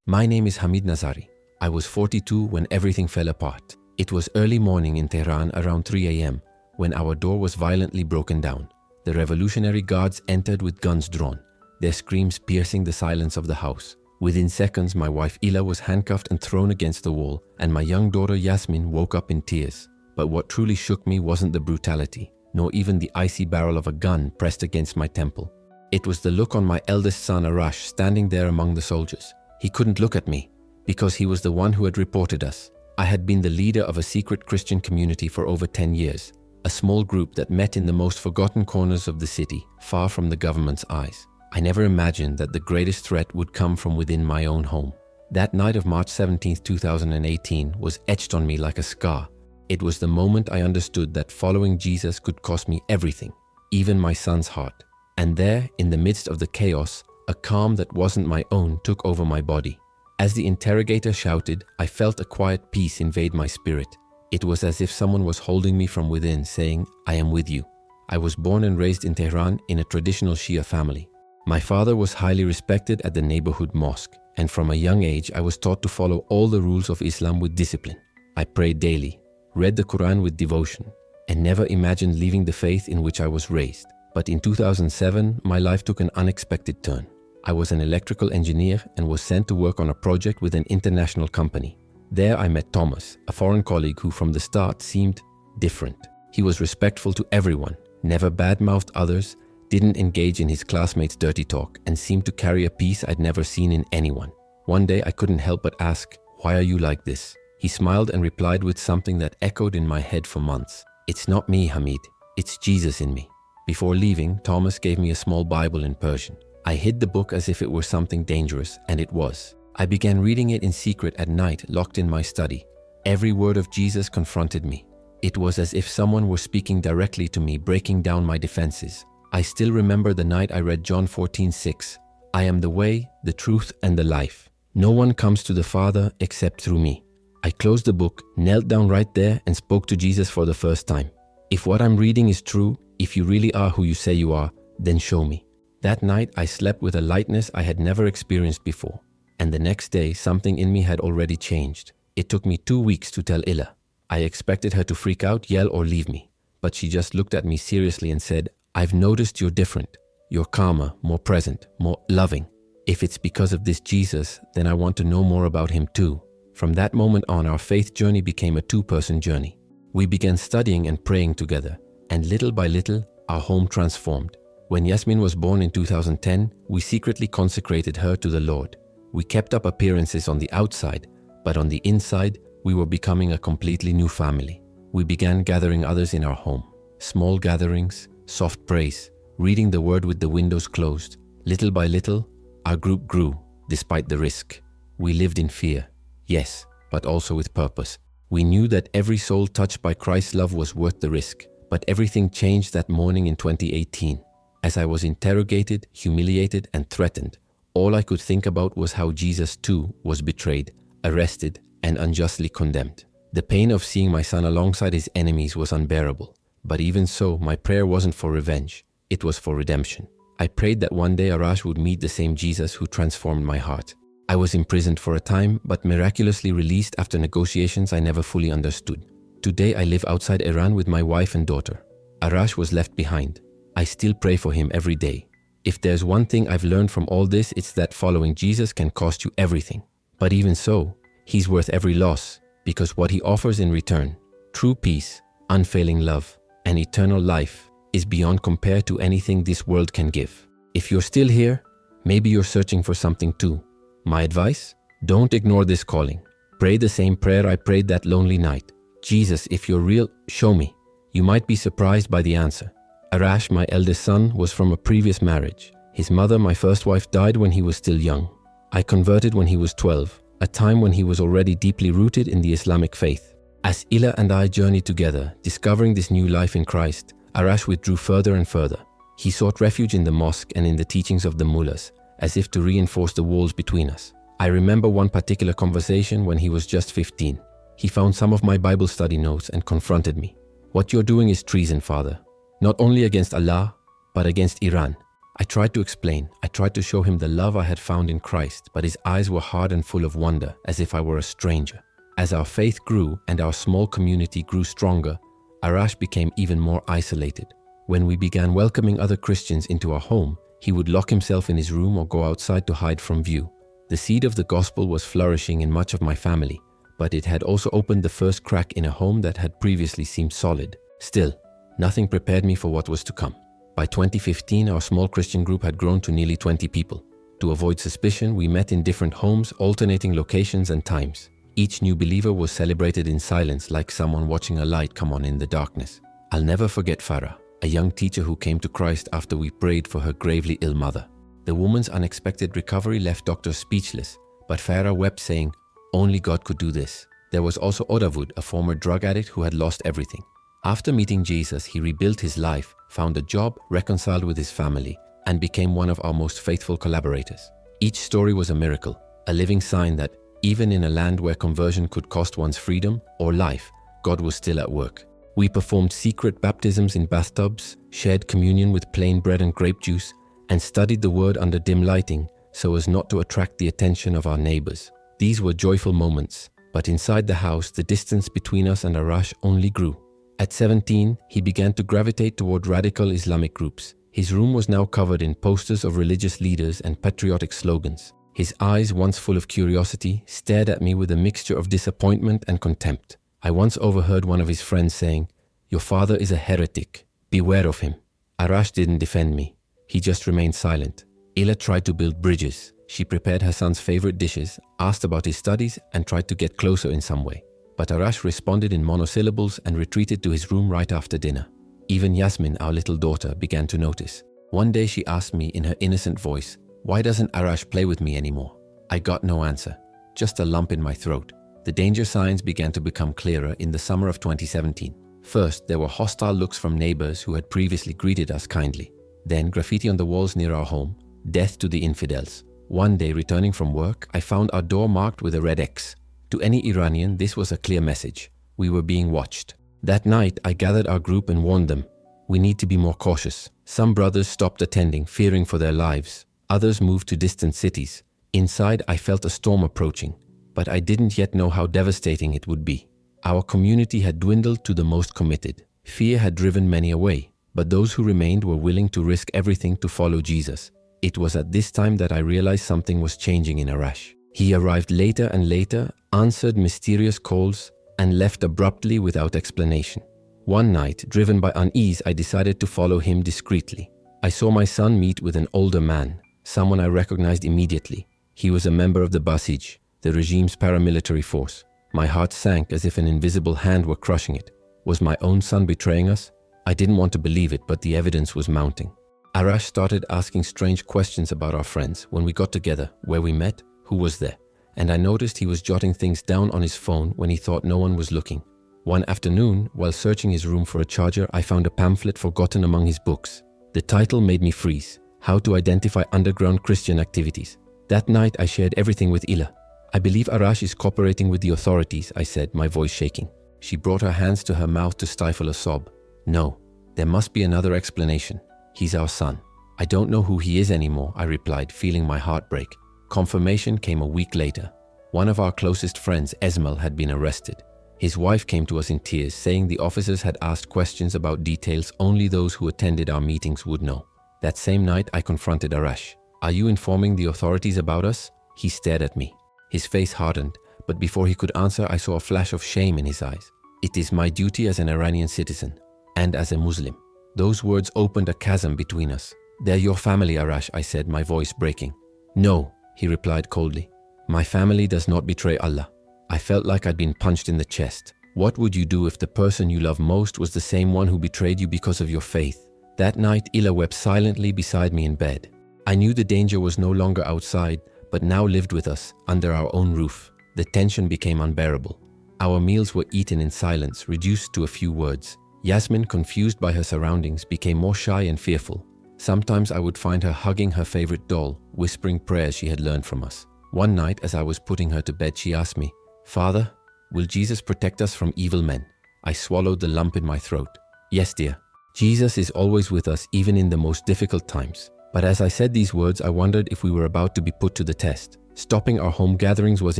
My name is Hamid Nazari. I was 42 when everything fell apart. It was early morning in Tehran around 3 a.m. when our door was violently broken down. The Revolutionary Guards entered with guns drawn, their screams piercing the silence of the house. Within seconds, my wife Ila was handcuffed and thrown against the wall, and my young daughter Yasmin woke up in tears. But what truly shook me wasn't the brutality, nor even the icy barrel of a gun pressed against my temple. It was the look on my eldest son Arash standing there among the soldiers. He couldn't look at me, because he was the one who had reported us. I had been the leader of a secret Christian community for over 10 years, a small group that met in the most forgotten corners of the city, far from the government's eyes. I never imagined that the greatest threat would come from within my own home. That night of March 17, 2018 was etched on me like a scar. It was the moment I understood that following Jesus could cost me everything, even my son's heart. And there, in the midst of the chaos, a calm that wasn't my own took over my body. As the interrogator shouted, I felt a quiet peace invade my spirit. It was as if someone was holding me from within, saying, I am with you. I was born and raised in Tehran in a traditional Shia family. My father was highly respected at the neighborhood mosque, and from a young age I was taught to follow all the rules of Islam with discipline. I prayed daily, read the Quran with devotion, and never imagined leaving the faith in which I was raised. But in 2007, my life took an unexpected turn. I was an electrical engineer and was sent to work on a project with an international company. There I met Thomas, a foreign colleague who from the start seemed different. He was respectful to everyone, never badmouthed others, didn't engage in his classmates' dirty talk, and seemed to carry a peace I'd never seen in anyone. One day I couldn't help but ask, why are you like this? He smiled and replied with something that echoed in my head for months. It's not me, Hamid. It's Jesus in me. Before leaving, Thomas gave me a small Bible in Persian. I hid the book as if it were something dangerous, and it was. I began reading it in secret at night, locked in my study. Every word of Jesus confronted me. It was as if someone were speaking directly to me, breaking down my defenses. I still remember the night I read John 14:6. I am the way, the truth, and the life. No one comes to the Father except through me. I closed the book, knelt down right there, and spoke to Jesus for the first time. If what I'm reading is true, if you really are who you say you are, then show me. That night, I slept with a lightness I had never experienced before. And the next day, something in me had already changed. It took me 2 weeks to tell Illa. I expected her to freak out, yell, or leave me. But she just looked at me seriously and said, I've noticed you're different. You're calmer, more present, more loving. If it's because of this Jesus, then I want to know more about him too. From that moment on, our faith journey became a two-person journey. We began studying and praying together, and little by little, our home transformed. When Yasmin was born in 2010, we secretly consecrated her to the Lord. We kept up appearances on the outside, but on the inside, we were becoming a completely new family. We began gathering others in our home. Small gatherings, soft praise, reading the word with the windows closed. Little by little, our group grew, despite the risk. We lived in fear, yes, but also with purpose. We knew that every soul touched by Christ's love was worth the risk. But everything changed that morning in 2018. As I was interrogated, humiliated, and threatened, all I could think about was how Jesus too was betrayed, arrested, and unjustly condemned. The pain of seeing my son alongside his enemies was unbearable. But even so, my prayer wasn't for revenge. It was for redemption. I prayed that one day Arash would meet the same Jesus who transformed my heart. I was imprisoned for a time, but miraculously released after negotiations I never fully understood. Today I live outside Iran with my wife and daughter. Arash was left behind. I still pray for him every day. If there's one thing I've learned from all this, it's that following Jesus can cost you everything. But even so, he's worth every loss, because what he offers in return, true peace, unfailing love, and eternal life, is beyond compare to anything this world can give. If you're still here, maybe you're searching for something too. My advice? Don't ignore this calling. Pray the same prayer I prayed that lonely night. Jesus, if you're real, show me. You might be surprised by the answer. Arash, my eldest son, was from a previous marriage. His mother, my first wife, died when he was still young. I converted when he was 12, a time when he was already deeply rooted in the Islamic faith. As Ila and I journeyed together, discovering this new life in Christ, Arash withdrew further and further. He sought refuge in the mosque and in the teachings of the mullahs, as if to reinforce the walls between us. I remember one particular conversation when he was just 15. He found some of my Bible study notes and confronted me. What you're doing is treason, father. Not only against Allah, but against Iran. I tried to explain. I tried to show him the love I had found in Christ, but his eyes were hard and full of wonder, as if I were a stranger. As our faith grew and our small community grew stronger, Arash became even more isolated. When we began welcoming other Christians into our home, he would lock himself in his room or go outside to hide from view. The seed of the gospel was flourishing in much of my family, but it had also opened the first crack in a home that had previously seemed solid. Still, nothing prepared me for what was to come. By 2015, our small Christian group had grown to nearly 20 people. To avoid suspicion, we met in different homes, alternating locations and times. Each new believer was celebrated in silence, like someone watching a light come on in the darkness. I'll never forget Farah, a young teacher who came to Christ after we prayed for her gravely ill mother. The woman's unexpected recovery left doctors speechless, but Farah wept, saying, "Only God could do this." There was also Odavud, a former drug addict who had lost everything. After meeting Jesus, he rebuilt his life, found a job, reconciled with his family, and became one of our most faithful collaborators. Each story was a miracle, a living sign that even in a land where conversion could cost one's freedom or life, God was still at work. We performed secret baptisms in bathtubs, shared communion with plain bread and grape juice, and studied the word under dim lighting so as not to attract the attention of our neighbors. These were joyful moments, but inside the house, the distance between us and Arash only grew. At 17, he began to gravitate toward radical Islamic groups. His room was now covered in posters of religious leaders and patriotic slogans. His eyes, once full of curiosity, stared at me with a mixture of disappointment and contempt. I once overheard one of his friends saying, "Your father is a heretic. Beware of him." Arash didn't defend me. He just remained silent. Ila tried to build bridges. She prepared her son's favorite dishes, asked about his studies, and tried to get closer in some way. But Arash responded in monosyllables and retreated to his room right after dinner. Even Yasmin, our little daughter, began to notice. One day she asked me in her innocent voice, "Why doesn't Arash play with me anymore?" I got no answer, just a lump in my throat. The danger signs began to become clearer in the summer of 2017. First, there were hostile looks from neighbors who had previously greeted us kindly. Then, graffiti on the walls near our home, "Death to the infidels." One day, returning from work, I found our door marked with a red X. To any Iranian, this was a clear message. We were being watched. That night, I gathered our group and warned them. We need to be more cautious. Some brothers stopped attending, fearing for their lives. Others moved to distant cities. Inside, I felt a storm approaching, but I didn't yet know how devastating it would be. Our community had dwindled to the most committed. Fear had driven many away, but those who remained were willing to risk everything to follow Jesus. It was at this time that I realized something was changing in Arash. He arrived later and later, answered mysterious calls, and left abruptly without explanation. One night, driven by unease, I decided to follow him discreetly. I saw my son meet with an older man, someone I recognized immediately. He was a member of the Basij, the regime's paramilitary force. My heart sank as if an invisible hand were crushing it. Was my own son betraying us? I didn't want to believe it, but the evidence was mounting. Arash started asking strange questions about our friends, when we got together, where we met, who was there, and I noticed he was jotting things down on his phone when he thought no one was looking. One afternoon, while searching his room for a charger, I found a pamphlet forgotten among his books. The title made me freeze: How to Identify Underground Christian Activities. That night, I shared everything with Ila. "I believe Arash is cooperating with the authorities," I said, my voice shaking. She brought her hands to her mouth to stifle a sob. "No, there must be another explanation. He's our son." "I don't know who he is anymore," I replied, feeling my heart break. Confirmation came a week later. One of our closest friends, Esmail, had been arrested. His wife came to us in tears, saying the officers had asked questions about details only those who attended our meetings would know. That same night, I confronted Arash. "Are you informing the authorities about us?" He stared at me. His face hardened, but before he could answer, I saw a flash of shame in his eyes. "It is my duty as an Iranian citizen, and as a Muslim." Those words opened a chasm between us. "They're your family, Arash," I said, my voice breaking. "No," he replied coldly. "My family does not betray Allah." I felt like I'd been punched in the chest. What would you do if the person you love most was the same one who betrayed you because of your faith? That night, Ila wept silently beside me in bed. I knew the danger was no longer outside, but now lived with us, under our own roof. The tension became unbearable. Our meals were eaten in silence, reduced to a few words. Yasmin, confused by her surroundings, became more shy and fearful. Sometimes I would find her hugging her favorite doll, whispering prayers she had learned from us. One night, as I was putting her to bed, she asked me, "Father, will Jesus protect us from evil men?" I swallowed the lump in my throat. "Yes, dear. Jesus is always with us, even in the most difficult times. But as I said these words, I wondered if we were about to be put to the test. Stopping our home gatherings was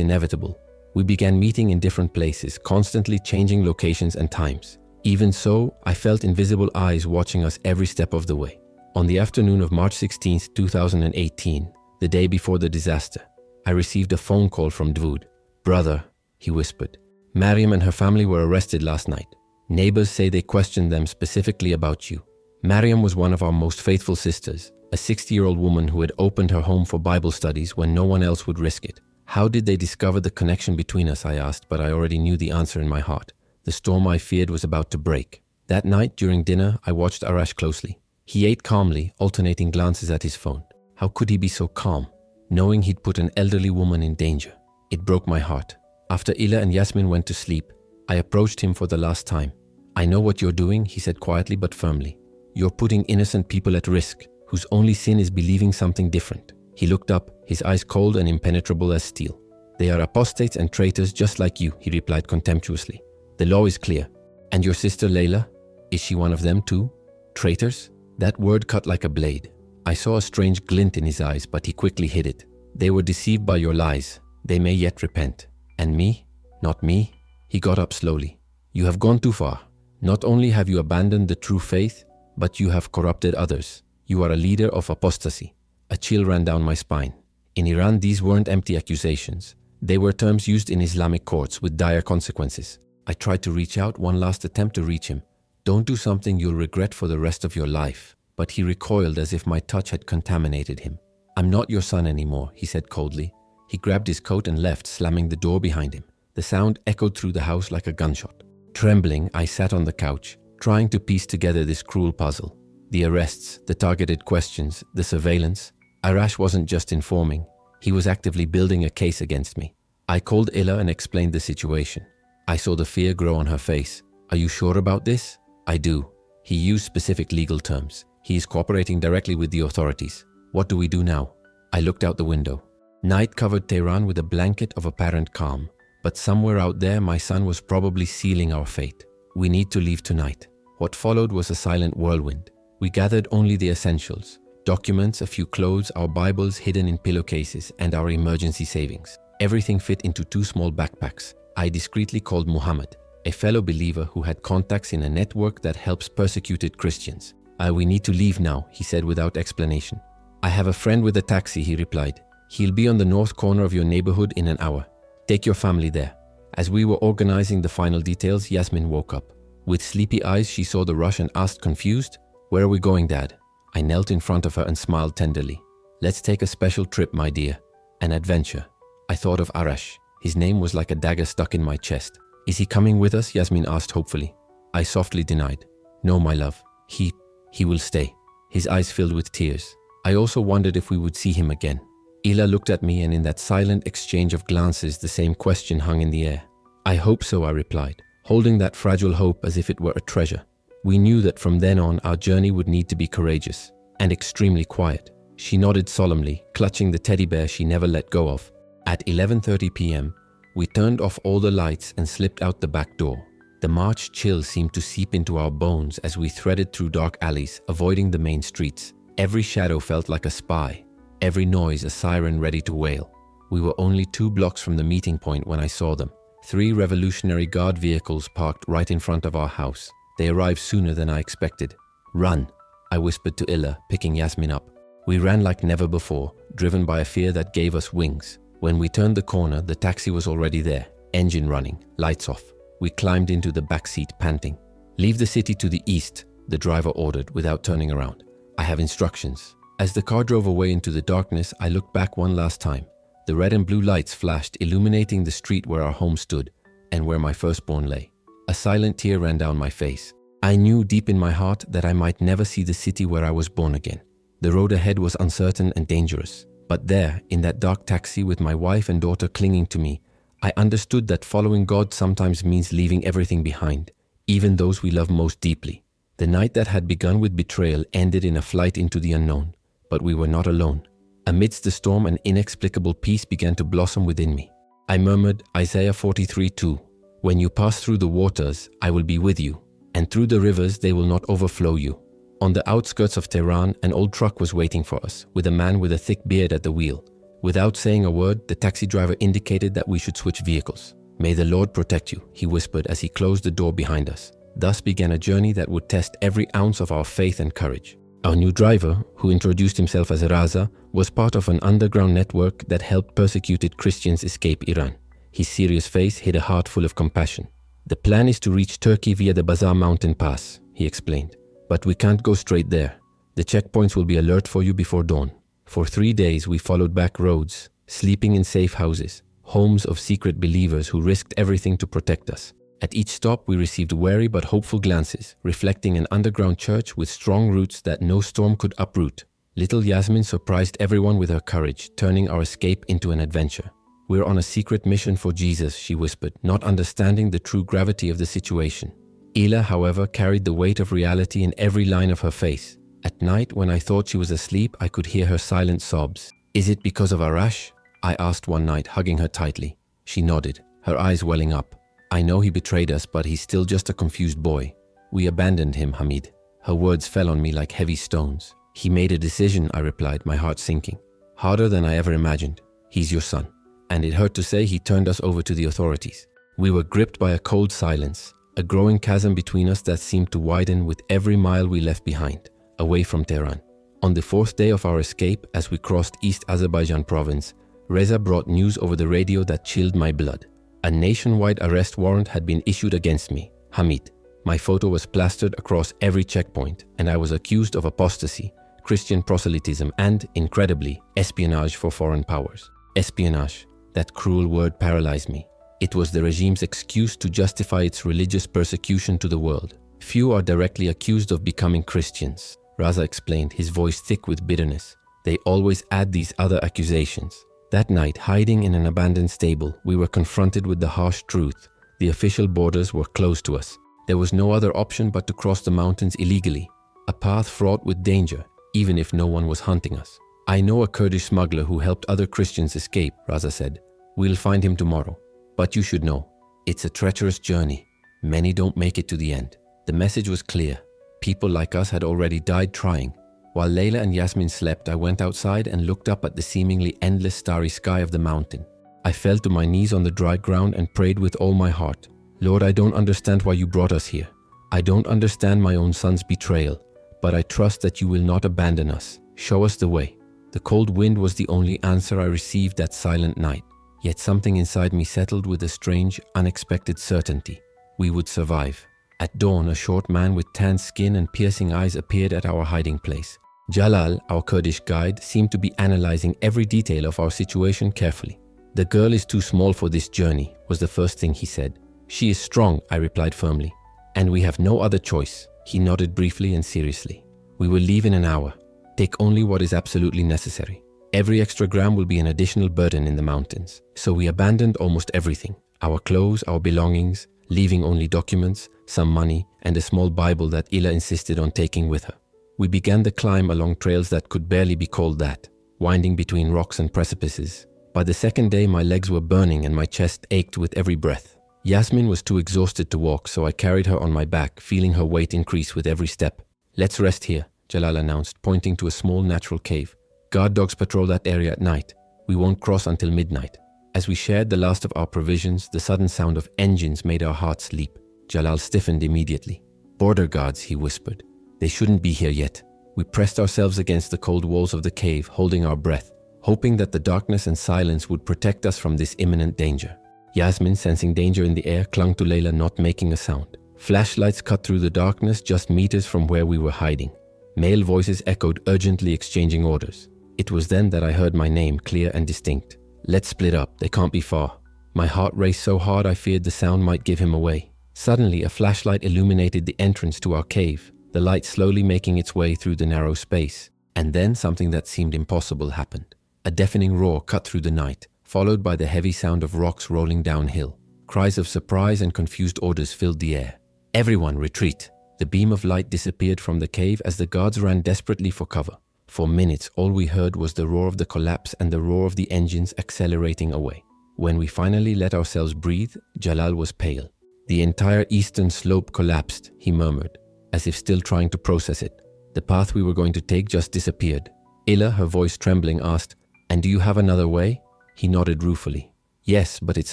inevitable. We began meeting in different places, constantly changing locations and times. Even so, I felt invisible eyes watching us every step of the way. On the afternoon of March 16, 2018, the day before the disaster, I received a phone call from Dvood. "Brother," he whispered, "Mariam and her family were arrested last night. Neighbors say they questioned them specifically about you. Mariam was one of our most faithful sisters, a 60-year-old woman who had opened her home for Bible studies when no one else would risk it. How did they discover the connection between us?" I asked, but I already knew the answer in my heart. The storm I feared was about to break. That night, during dinner, I watched Arash closely. He ate calmly, alternating glances at his phone. How could he be so calm, knowing he'd put an elderly woman in danger? It broke my heart. After Ila and Yasmin went to sleep, I approached him for the last time. "I know what you're doing," he said quietly but firmly. "You're putting innocent people at risk, whose only sin is believing something different." He looked up, his eyes cold and impenetrable as steel. "They are apostates and traitors just like you," he replied contemptuously. "The law is clear. And your sister Layla? Is she one of them too? Traitors?" That word cut like a blade. I saw a strange glint in his eyes, but he quickly hid it. "They were deceived by your lies. They may yet repent. And me? Not me?" He got up slowly. "You have gone too far. Not only have you abandoned the true faith, but you have corrupted others. You are a leader of apostasy." A chill ran down my spine. In Iran, these weren't empty accusations. They were terms used in Islamic courts with dire consequences. I tried to reach out, one last attempt to reach him. "Don't do something you'll regret for the rest of your life." But he recoiled as if my touch had contaminated him. "I'm not your son anymore," he said coldly. He grabbed his coat and left, slamming the door behind him. The sound echoed through the house like a gunshot. Trembling, I sat on the couch, trying to piece together this cruel puzzle. The arrests, the targeted questions, the surveillance. Arash wasn't just informing. He was actively building a case against me. I called Ila and explained the situation. I saw the fear grow on her face. "Are you sure about this?" "I do." He used specific legal terms. "He is cooperating directly with the authorities. What do we do now?" I looked out the window. Night covered Tehran with a blanket of apparent calm. But somewhere out there, my son was probably sealing our fate. "We need to leave tonight." What followed was a silent whirlwind. We gathered only the essentials. Documents, a few clothes, our Bibles hidden in pillowcases, and our emergency savings. Everything fit into 2 small backpacks. I discreetly called Muhammad, a fellow believer who had contacts in a network that helps persecuted Christians. "We need to leave now," he said without explanation. "I have a friend with a taxi," he replied. "He'll be on the north corner of your neighborhood in an hour. Take your family there." As we were organizing the final details, Yasmin woke up. With sleepy eyes, she saw the rush and asked, confused, "Where are we going, Dad?" I knelt in front of her and smiled tenderly. "Let's take a special trip, my dear. An adventure." I thought of Arash. His name was like a dagger stuck in my chest. "Is he coming with us?" Yasmin asked hopefully. I softly denied. "No, my love. He will stay." His eyes filled with tears. I also wondered if we would see him again. Ila looked at me, and in that silent exchange of glances, the same question hung in the air. "I hope so," I replied, holding that fragile hope as if it were a treasure. We knew that from then on, our journey would need to be courageous and extremely quiet. She nodded solemnly, clutching the teddy bear she never let go of. At 11:30 p.m., we turned off all the lights and slipped out the back door. The March chill seemed to seep into our bones as we threaded through dark alleys, avoiding the main streets. Every shadow felt like a spy, every noise a siren ready to wail. We were only 2 blocks from the meeting point when I saw them. 3 Revolutionary Guard vehicles parked right in front of our house. They arrived sooner than I expected. "Run," I whispered to Ila, picking Yasmin up. We ran like never before, driven by a fear that gave us wings. When we turned the corner, the taxi was already there, engine running, lights off. We climbed into the back seat, panting. "Leave the city to the east," the driver ordered without turning around. "I have instructions." As the car drove away into the darkness, I looked back one last time. The red and blue lights flashed, illuminating the street where our home stood and where my firstborn lay. A silent tear ran down my face. I knew deep in my heart that I might never see the city where I was born again. The road ahead was uncertain and dangerous. But there, in that dark taxi with my wife and daughter clinging to me, I understood that following God sometimes means leaving everything behind, even those we love most deeply. The night that had begun with betrayal ended in a flight into the unknown, but we were not alone. Amidst the storm, an inexplicable peace began to blossom within me. I murmured Isaiah 43:2, "When you pass through the waters, I will be with you, and through the rivers they will not overflow you." On the outskirts of Tehran, an old truck was waiting for us, with a man with a thick beard at the wheel. Without saying a word, the taxi driver indicated that we should switch vehicles. "May the Lord protect you," he whispered as he closed the door behind us. Thus began a journey that would test every ounce of our faith and courage. Our new driver, who introduced himself as Raza, was part of an underground network that helped persecuted Christians escape Iran. His serious face hid a heart full of compassion. "The plan is to reach Turkey via the Bazar mountain pass," he explained. "But we can't go straight there. The checkpoints will be alert for you before dawn." For 3 days we followed back roads, sleeping in safe houses, homes of secret believers who risked everything to protect us. At each stop we received wary but hopeful glances, reflecting an underground church with strong roots that no storm could uproot. Little Yasmin surprised everyone with her courage, turning our escape into an adventure. "We're on a secret mission for Jesus," she whispered, not understanding the true gravity of the situation. Ila, however, carried the weight of reality in every line of her face. At night, when I thought she was asleep, I could hear her silent sobs. "Is it because of Arash?" I asked one night, hugging her tightly. She nodded, her eyes welling up. "I know he betrayed us, but he's still just a confused boy. We abandoned him, Hamid." Her words fell on me like heavy stones. "He made a decision," I replied, my heart sinking. "Harder than I ever imagined. He's your son." And it hurt to say he turned us over to the authorities. We were gripped by a cold silence, a growing chasm between us that seemed to widen with every mile we left behind, away from Tehran. On the 4th day of our escape, as we crossed East Azerbaijan province, Reza brought news over the radio that chilled my blood. A nationwide arrest warrant had been issued against me, Hamid. My photo was plastered across every checkpoint, and I was accused of apostasy, Christian proselytism, and, incredibly, espionage for foreign powers. Espionage. That cruel word paralyzed me. It was the regime's excuse to justify its religious persecution to the world. "Few are directly accused of becoming Christians," Raza explained, his voice thick with bitterness. "They always add these other accusations." That night, hiding in an abandoned stable, we were confronted with the harsh truth. The official borders were closed to us. There was no other option but to cross the mountains illegally, a path fraught with danger, even if no one was hunting us. "I know a Kurdish smuggler who helped other Christians escape," Raza said. "We'll find him tomorrow. But you should know, it's a treacherous journey. Many don't make it to the end." The message was clear. People like us had already died trying. While Layla and Yasmin slept, I went outside and looked up at the seemingly endless starry sky of the mountain. I fell to my knees on the dry ground and prayed with all my heart. "Lord, I don't understand why you brought us here. I don't understand my own son's betrayal, but I trust that you will not abandon us. Show us the way." The cold wind was the only answer I received that silent night. Yet something inside me settled with a strange, unexpected certainty. We would survive. At dawn, a short man with tanned skin and piercing eyes appeared at our hiding place. Jalal, our Kurdish guide, seemed to be analyzing every detail of our situation carefully. "The girl is too small for this journey," was the first thing he said. "She is strong," I replied firmly. "And we have no other choice." He nodded briefly and seriously. "We will leave in an hour. Take only what is absolutely necessary. Every extra gram will be an additional burden in the mountains." So we abandoned almost everything. Our clothes, our belongings, leaving only documents, some money, and a small Bible that Ila insisted on taking with her. We began the climb along trails that could barely be called that, winding between rocks and precipices. By the second day, my legs were burning and my chest ached with every breath. Yasmin was too exhausted to walk, so I carried her on my back, feeling her weight increase with every step. "Let's rest here," Jalal announced, pointing to a small natural cave. "Guard dogs patrol that area at night. We won't cross until midnight." As we shared the last of our provisions, the sudden sound of engines made our hearts leap. Jalal stiffened immediately. "Border guards," he whispered. "They shouldn't be here yet." We pressed ourselves against the cold walls of the cave, holding our breath, hoping that the darkness and silence would protect us from this imminent danger. Yasmin, sensing danger in the air, clung to Layla, not making a sound. Flashlights cut through the darkness just meters from where we were hiding. Male voices echoed, urgently exchanging orders. It was then that I heard my name, clear and distinct. "Let's split up, they can't be far." My heart raced so hard I feared the sound might give him away. Suddenly, a flashlight illuminated the entrance to our cave, the light slowly making its way through the narrow space. And then something that seemed impossible happened. A deafening roar cut through the night, followed by the heavy sound of rocks rolling downhill. Cries of surprise and confused orders filled the air. "Everyone, retreat!" The beam of light disappeared from the cave as the guards ran desperately for cover. For minutes, all we heard was the roar of the collapse and the roar of the engines accelerating away. When we finally let ourselves breathe, Jalal was pale. "The entire eastern slope collapsed," he murmured, as if still trying to process it. The path we were going to take just disappeared. Ila, her voice trembling, asked, "And do you have another way?" He nodded ruefully. "Yes, but it's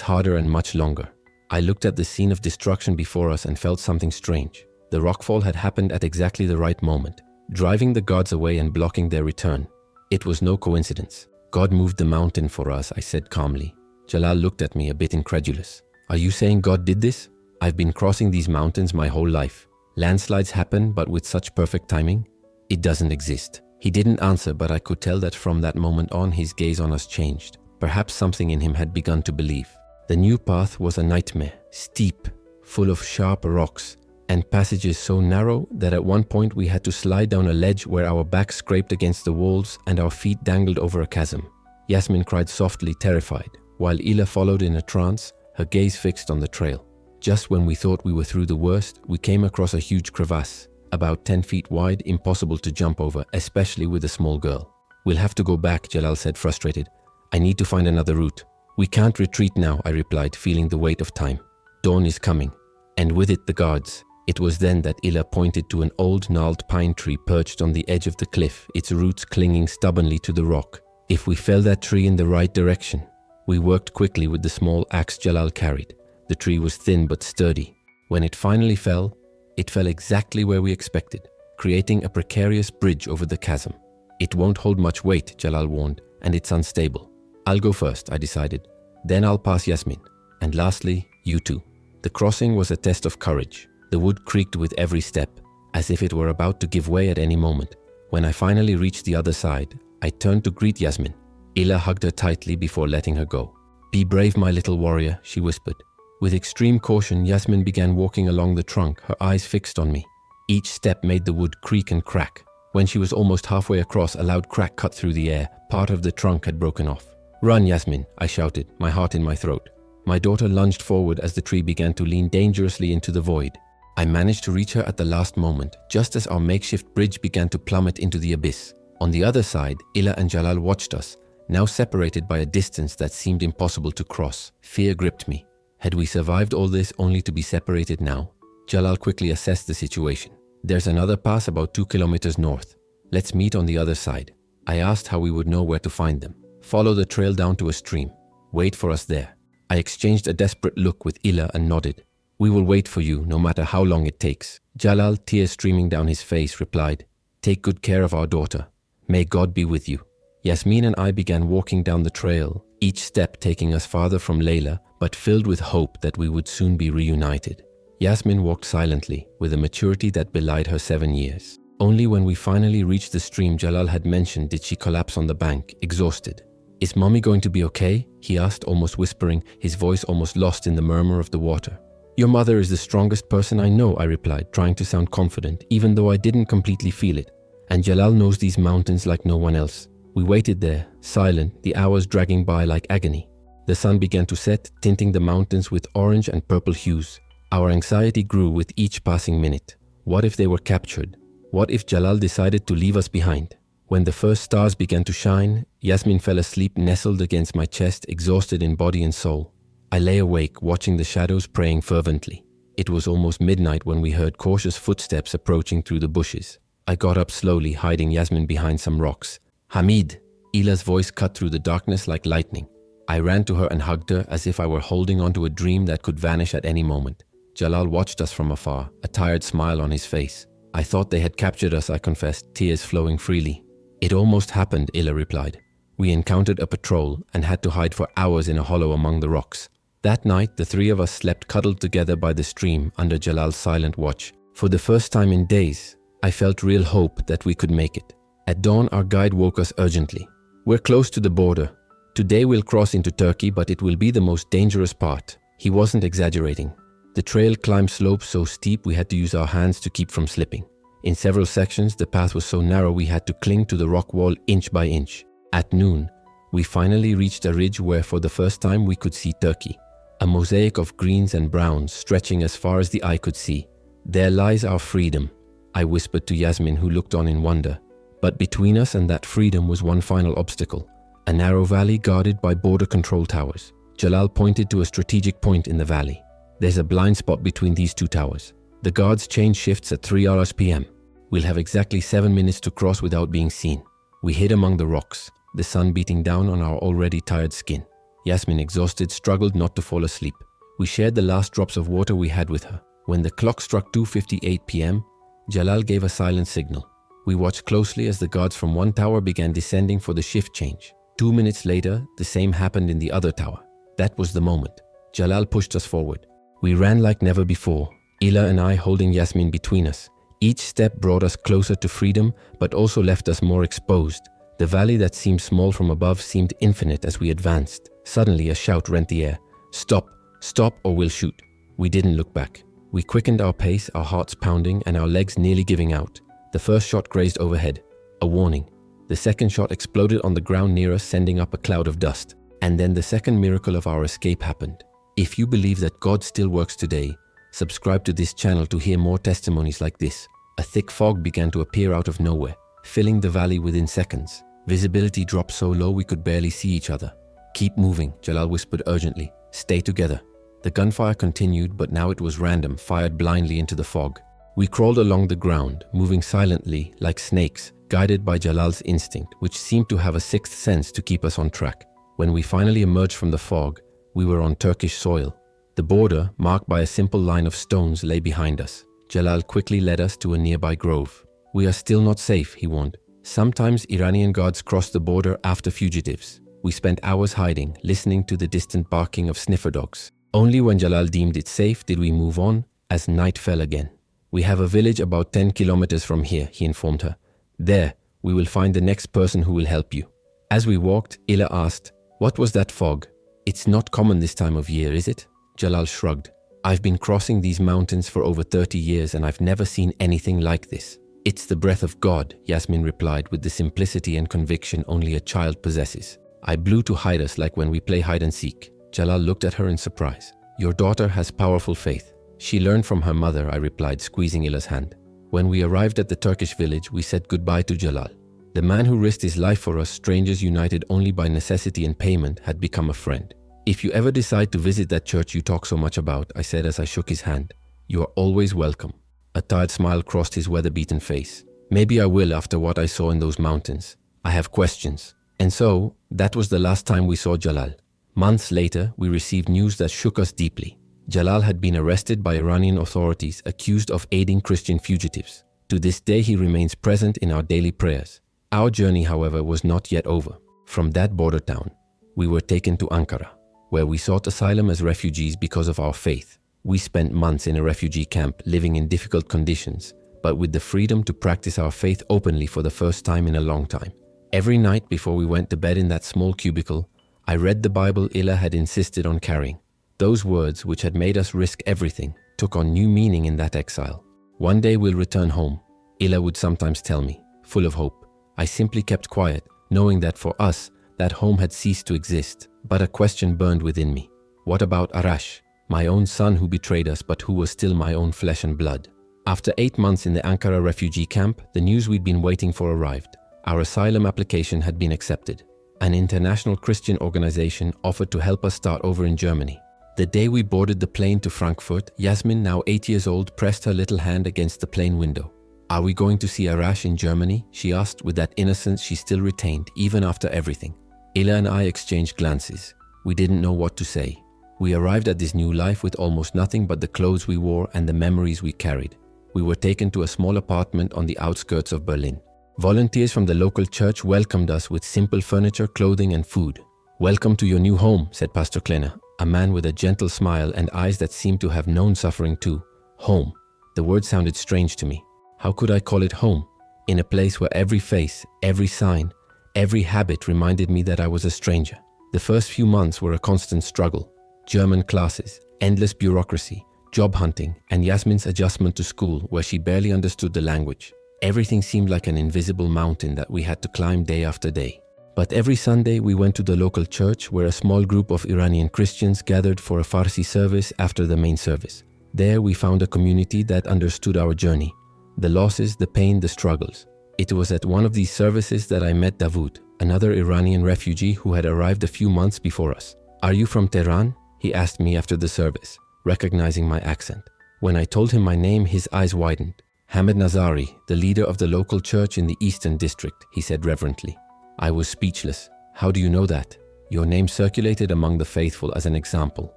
harder and much longer." I looked at the scene of destruction before us and felt something strange. The rockfall had happened at exactly the right moment, driving the gods away and blocking their return. It was no coincidence. God moved the mountain for us, I said calmly. Jalal looked at me a bit incredulous. "Are you saying God did this? I've been crossing these mountains my whole life. Landslides happen, but with such perfect timing? It doesn't exist." He didn't answer, but I could tell that from that moment on his gaze on us changed. Perhaps something in him had begun to believe. The new path was a nightmare, steep, full of sharp rocks, and passages so narrow that at one point we had to slide down a ledge where our backs scraped against the walls and our feet dangled over a chasm. Yasmin cried softly, terrified, while Ila followed in a trance, her gaze fixed on the trail. Just when we thought we were through the worst, we came across a huge crevasse, about 10 feet wide, impossible to jump over, especially with a small girl. "We'll have to go back," Jalal said, frustrated. "I need to find another route." "We can't retreat now," I replied, feeling the weight of time. "Dawn is coming, and with it the guards." It was then that Ila pointed to an old gnarled pine tree perched on the edge of the cliff, its roots clinging stubbornly to the rock. If we fell that tree in the right direction. We worked quickly with the small axe Jalal carried. The tree was thin but sturdy. When it finally fell, it fell exactly where we expected, creating a precarious bridge over the chasm. "It won't hold much weight," Jalal warned, "and it's unstable." "I'll go first," I decided. "Then I'll pass Yasmin. And lastly, you two." The crossing was a test of courage. The wood creaked with every step, as if it were about to give way at any moment. When I finally reached the other side, I turned to greet Yasmin. Ila hugged her tightly before letting her go. "Be brave, my little warrior," she whispered. With extreme caution, Yasmin began walking along the trunk, her eyes fixed on me. Each step made the wood creak and crack. When she was almost halfway across, a loud crack cut through the air. Part of the trunk had broken off. "Run, Yasmin," I shouted, my heart in my throat. My daughter lunged forward as the tree began to lean dangerously into the void. I managed to reach her at the last moment, just as our makeshift bridge began to plummet into the abyss. On the other side, Ila and Jalal watched us, now separated by a distance that seemed impossible to cross. Fear gripped me. Had we survived all this only to be separated now? Jalal quickly assessed the situation. "There's another pass about 2 kilometers north. Let's meet on the other side." I asked how we would know where to find them. "Follow the trail down to a stream. Wait for us there." I exchanged a desperate look with Ila and nodded. "We will wait for you, no matter how long it takes." Jalal, tears streaming down his face, replied, "Take good care of our daughter. May God be with you." Yasmin and I began walking down the trail, each step taking us farther from Layla, but filled with hope that we would soon be reunited. Yasmin walked silently, with a maturity that belied her 7 years. Only when we finally reached the stream Jalal had mentioned did she collapse on the bank, exhausted. "Is Mommy going to be okay?" he asked, almost whispering, his voice almost lost in the murmur of the water. "Your mother is the strongest person I know," I replied, trying to sound confident, even though I didn't completely feel it. "And Jalal knows these mountains like no one else." We waited there, silent, the hours dragging by like agony. The sun began to set, tinting the mountains with orange and purple hues. Our anxiety grew with each passing minute. What if they were captured? What if Jalal decided to leave us behind? When the first stars began to shine, Yasmin fell asleep nestled against my chest, exhausted in body and soul. I lay awake, watching the shadows, praying fervently. It was almost midnight when we heard cautious footsteps approaching through the bushes. I got up slowly, hiding Yasmin behind some rocks. "Hamid!" Ila's voice cut through the darkness like lightning. I ran to her and hugged her as if I were holding onto a dream that could vanish at any moment. Jalal watched us from afar, a tired smile on his face. "I thought they had captured us," I confessed, tears flowing freely. "It almost happened," Ila replied. "We encountered a patrol and had to hide for hours in a hollow among the rocks. That night, the three of us slept cuddled together by the stream under Jalal's silent watch. For the first time in days, I felt real hope that we could make it. At dawn, our guide woke us urgently. "We're close to the border. Today we'll cross into Turkey, but it will be the most dangerous part." He wasn't exaggerating. The trail climbed slopes so steep we had to use our hands to keep from slipping. In several sections, the path was so narrow we had to cling to the rock wall inch by inch. At noon, we finally reached a ridge where for the first time we could see Turkey. A mosaic of greens and browns stretching as far as the eye could see. "There lies our freedom," I whispered to Yasmin, who looked on in wonder. But between us and that freedom was one final obstacle. A narrow valley guarded by border control towers. Jalal pointed to a strategic point in the valley. "There's a blind spot between these two towers. The guards change shifts at 3 hours p.m. We'll have exactly 7 minutes to cross without being seen. We hid among the rocks, the sun beating down on our already tired skin. Yasmin, exhausted, struggled not to fall asleep. We shared the last drops of water we had with her. When the clock struck 2:58 p.m., Jalal gave a silent signal. We watched closely as the guards from one tower began descending for the shift change. 2 minutes later, the same happened in the other tower. That was the moment. Jalal pushed us forward. We ran like never before, Ila and I holding Yasmin between us. Each step brought us closer to freedom, but also left us more exposed. The valley that seemed small from above seemed infinite as we advanced. Suddenly, a shout rent the air. "Stop! Stop or we'll shoot!" We didn't look back. We quickened our pace, our hearts pounding and our legs nearly giving out. The first shot grazed overhead, a warning. The second shot exploded on the ground near us, sending up a cloud of dust. And then the second miracle of our escape happened. If you believe that God still works today, subscribe to this channel to hear more testimonies like this. A thick fog began to appear out of nowhere, filling the valley within seconds. Visibility dropped so low we could barely see each other. "Keep moving," Jalal whispered urgently. "Stay together." The gunfire continued, but now it was random, fired blindly into the fog. We crawled along the ground, moving silently, like snakes, guided by Jalal's instinct, which seemed to have a sixth sense to keep us on track. When we finally emerged from the fog, we were on Turkish soil. The border, marked by a simple line of stones, lay behind us. Jalal quickly led us to a nearby grove. "We are still not safe," he warned. "Sometimes Iranian guards cross the border after fugitives." We spent hours hiding, listening to the distant barking of sniffer dogs. Only when Jalal deemed it safe did we move on, as night fell again. "We have a village about 10 kilometers from here," he informed her. "There, we will find the next person who will help you." As we walked, Ila asked, "What was that fog?" "It's not common this time of year, is it?" Jalal shrugged. "I've been crossing these mountains for over 30 years and I've never seen anything like this." "It's the breath of God," Yasmin replied with the simplicity and conviction only a child possesses. "I blew to hide us like when we play hide and seek." Jalal looked at her in surprise. "Your daughter has powerful faith." "She learned from her mother," I replied, squeezing Ila's hand. When we arrived at the Turkish village, we said goodbye to Jalal. The man who risked his life for us, strangers united only by necessity and payment, had become a friend. "If you ever decide to visit that church you talk so much about," I said as I shook his hand, "you are always welcome." A tired smile crossed his weather-beaten face. "Maybe I will after what I saw in those mountains. I have questions." And so, that was the last time we saw Jalal. Months later, we received news that shook us deeply. Jalal had been arrested by Iranian authorities, accused of aiding Christian fugitives. To this day, he remains present in our daily prayers. Our journey, however, was not yet over. From that border town, we were taken to Ankara, where we sought asylum as refugees because of our faith. We spent months in a refugee camp, living in difficult conditions, but with the freedom to practice our faith openly for the first time in a long time. Every night before we went to bed in that small cubicle, I read the Bible Ila had insisted on carrying. Those words, which had made us risk everything, took on new meaning in that exile. "One day we'll return home," Ila would sometimes tell me, full of hope. I simply kept quiet, knowing that for us, that home had ceased to exist. But a question burned within me. What about Arash, my own son who betrayed us but who was still my own flesh and blood? After 8 months in the Ankara refugee camp, the news we'd been waiting for arrived. Our asylum application had been accepted. An international Christian organization offered to help us start over in Germany. The day we boarded the plane to Frankfurt, Yasmin, now 8 years old, pressed her little hand against the plane window. "Are we going to see Arash in Germany?" she asked with that innocence she still retained, even after everything. Ila and I exchanged glances. We didn't know what to say. We arrived at this new life with almost nothing but the clothes we wore and the memories we carried. We were taken to a small apartment on the outskirts of Berlin. Volunteers from the local church welcomed us with simple furniture, clothing and food. "Welcome to your new home," said Pastor Kleiner, a man with a gentle smile and eyes that seemed to have known suffering too. Home. The word sounded strange to me. How could I call it home? In a place where every face, every sign, every habit reminded me that I was a stranger. The first few months were a constant struggle. German classes, endless bureaucracy, job hunting, and Yasmin's adjustment to school where she barely understood the language. Everything seemed like an invisible mountain that we had to climb day after day. But every Sunday we went to the local church where a small group of Iranian Christians gathered for a Farsi service after the main service. There we found a community that understood our journey, the losses, the pain, the struggles. It was at one of these services that I met Davud, another Iranian refugee who had arrived a few months before us. "Are you from Tehran?" he asked me after the service, recognizing my accent. When I told him my name, his eyes widened. Hamid Nazari, the leader of the local church in the Eastern District, he said reverently. I was speechless. How do you know that? Your name circulated among the faithful as an example.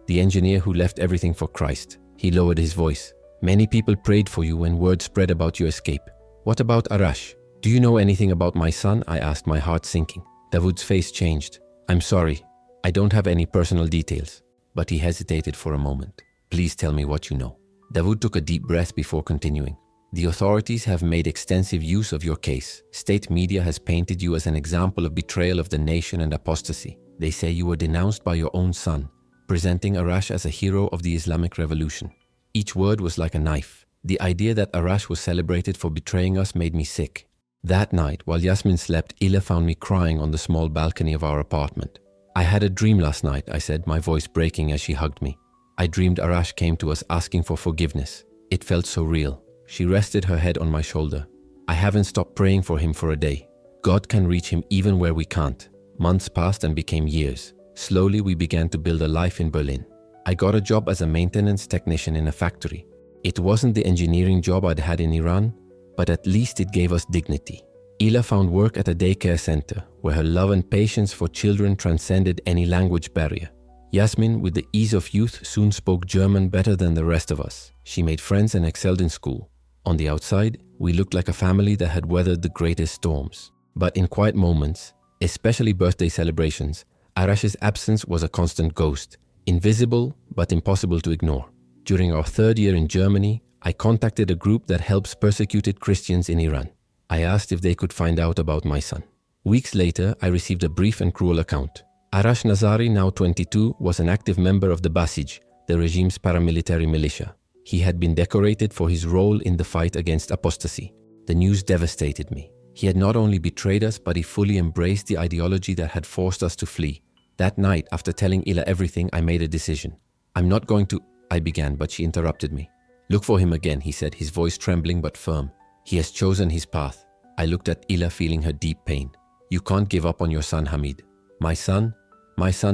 The engineer who left everything for Christ. He lowered his voice. Many people prayed for you when word spread about your escape. What about Arash? Do you know anything about my son? I asked, my heart sinking. Dawood's face changed. I'm sorry. I don't have any personal details. But he hesitated for a moment. Please tell me what you know. Dawood took a deep breath before continuing. The authorities have made extensive use of your case. State media has painted you as an example of betrayal of the nation and apostasy. They say you were denounced by your own son, presenting Arash as a hero of the Islamic Revolution. Each word was like a knife. The idea that Arash was celebrated for betraying us made me sick. That night, while Yasmin slept, Ila found me crying on the small balcony of our apartment. I had a dream last night, I said, my voice breaking as she hugged me. I dreamed Arash came to us asking for forgiveness. It felt so real. She rested her head on my shoulder. I haven't stopped praying for him for a day. God can reach him even where we can't. Months passed and became years. Slowly, we began to build a life in Berlin. I got a job as a maintenance technician in a factory. It wasn't the engineering job I'd had in Iran, but at least it gave us dignity. Ila found work at a daycare center, where her love and patience for children transcended any language barrier. Yasmin, with the ease of youth, soon spoke German better than the rest of us. She made friends and excelled in school. On the outside, we looked like a family that had weathered the greatest storms. But in quiet moments, especially birthday celebrations, Arash's absence was a constant ghost, invisible but impossible to ignore. During our third year in Germany, I contacted a group that helps persecuted Christians in Iran. I asked if they could find out about my son. Weeks later, I received a brief and cruel account. Arash Nazari, now 22, was an active member of the Basij, the regime's paramilitary militia. He had been decorated for his role in the fight against apostasy. The news devastated me. He had not only betrayed us, but he fully embraced the ideology that had forced us to flee. That night, after telling Ila everything, I made a decision. I'm not going to... I began, but she interrupted me. Look for him again, he said, his voice trembling but firm. He has chosen his path. I looked at Ila, feeling her deep pain. You can't give up on your son, Hamid. My son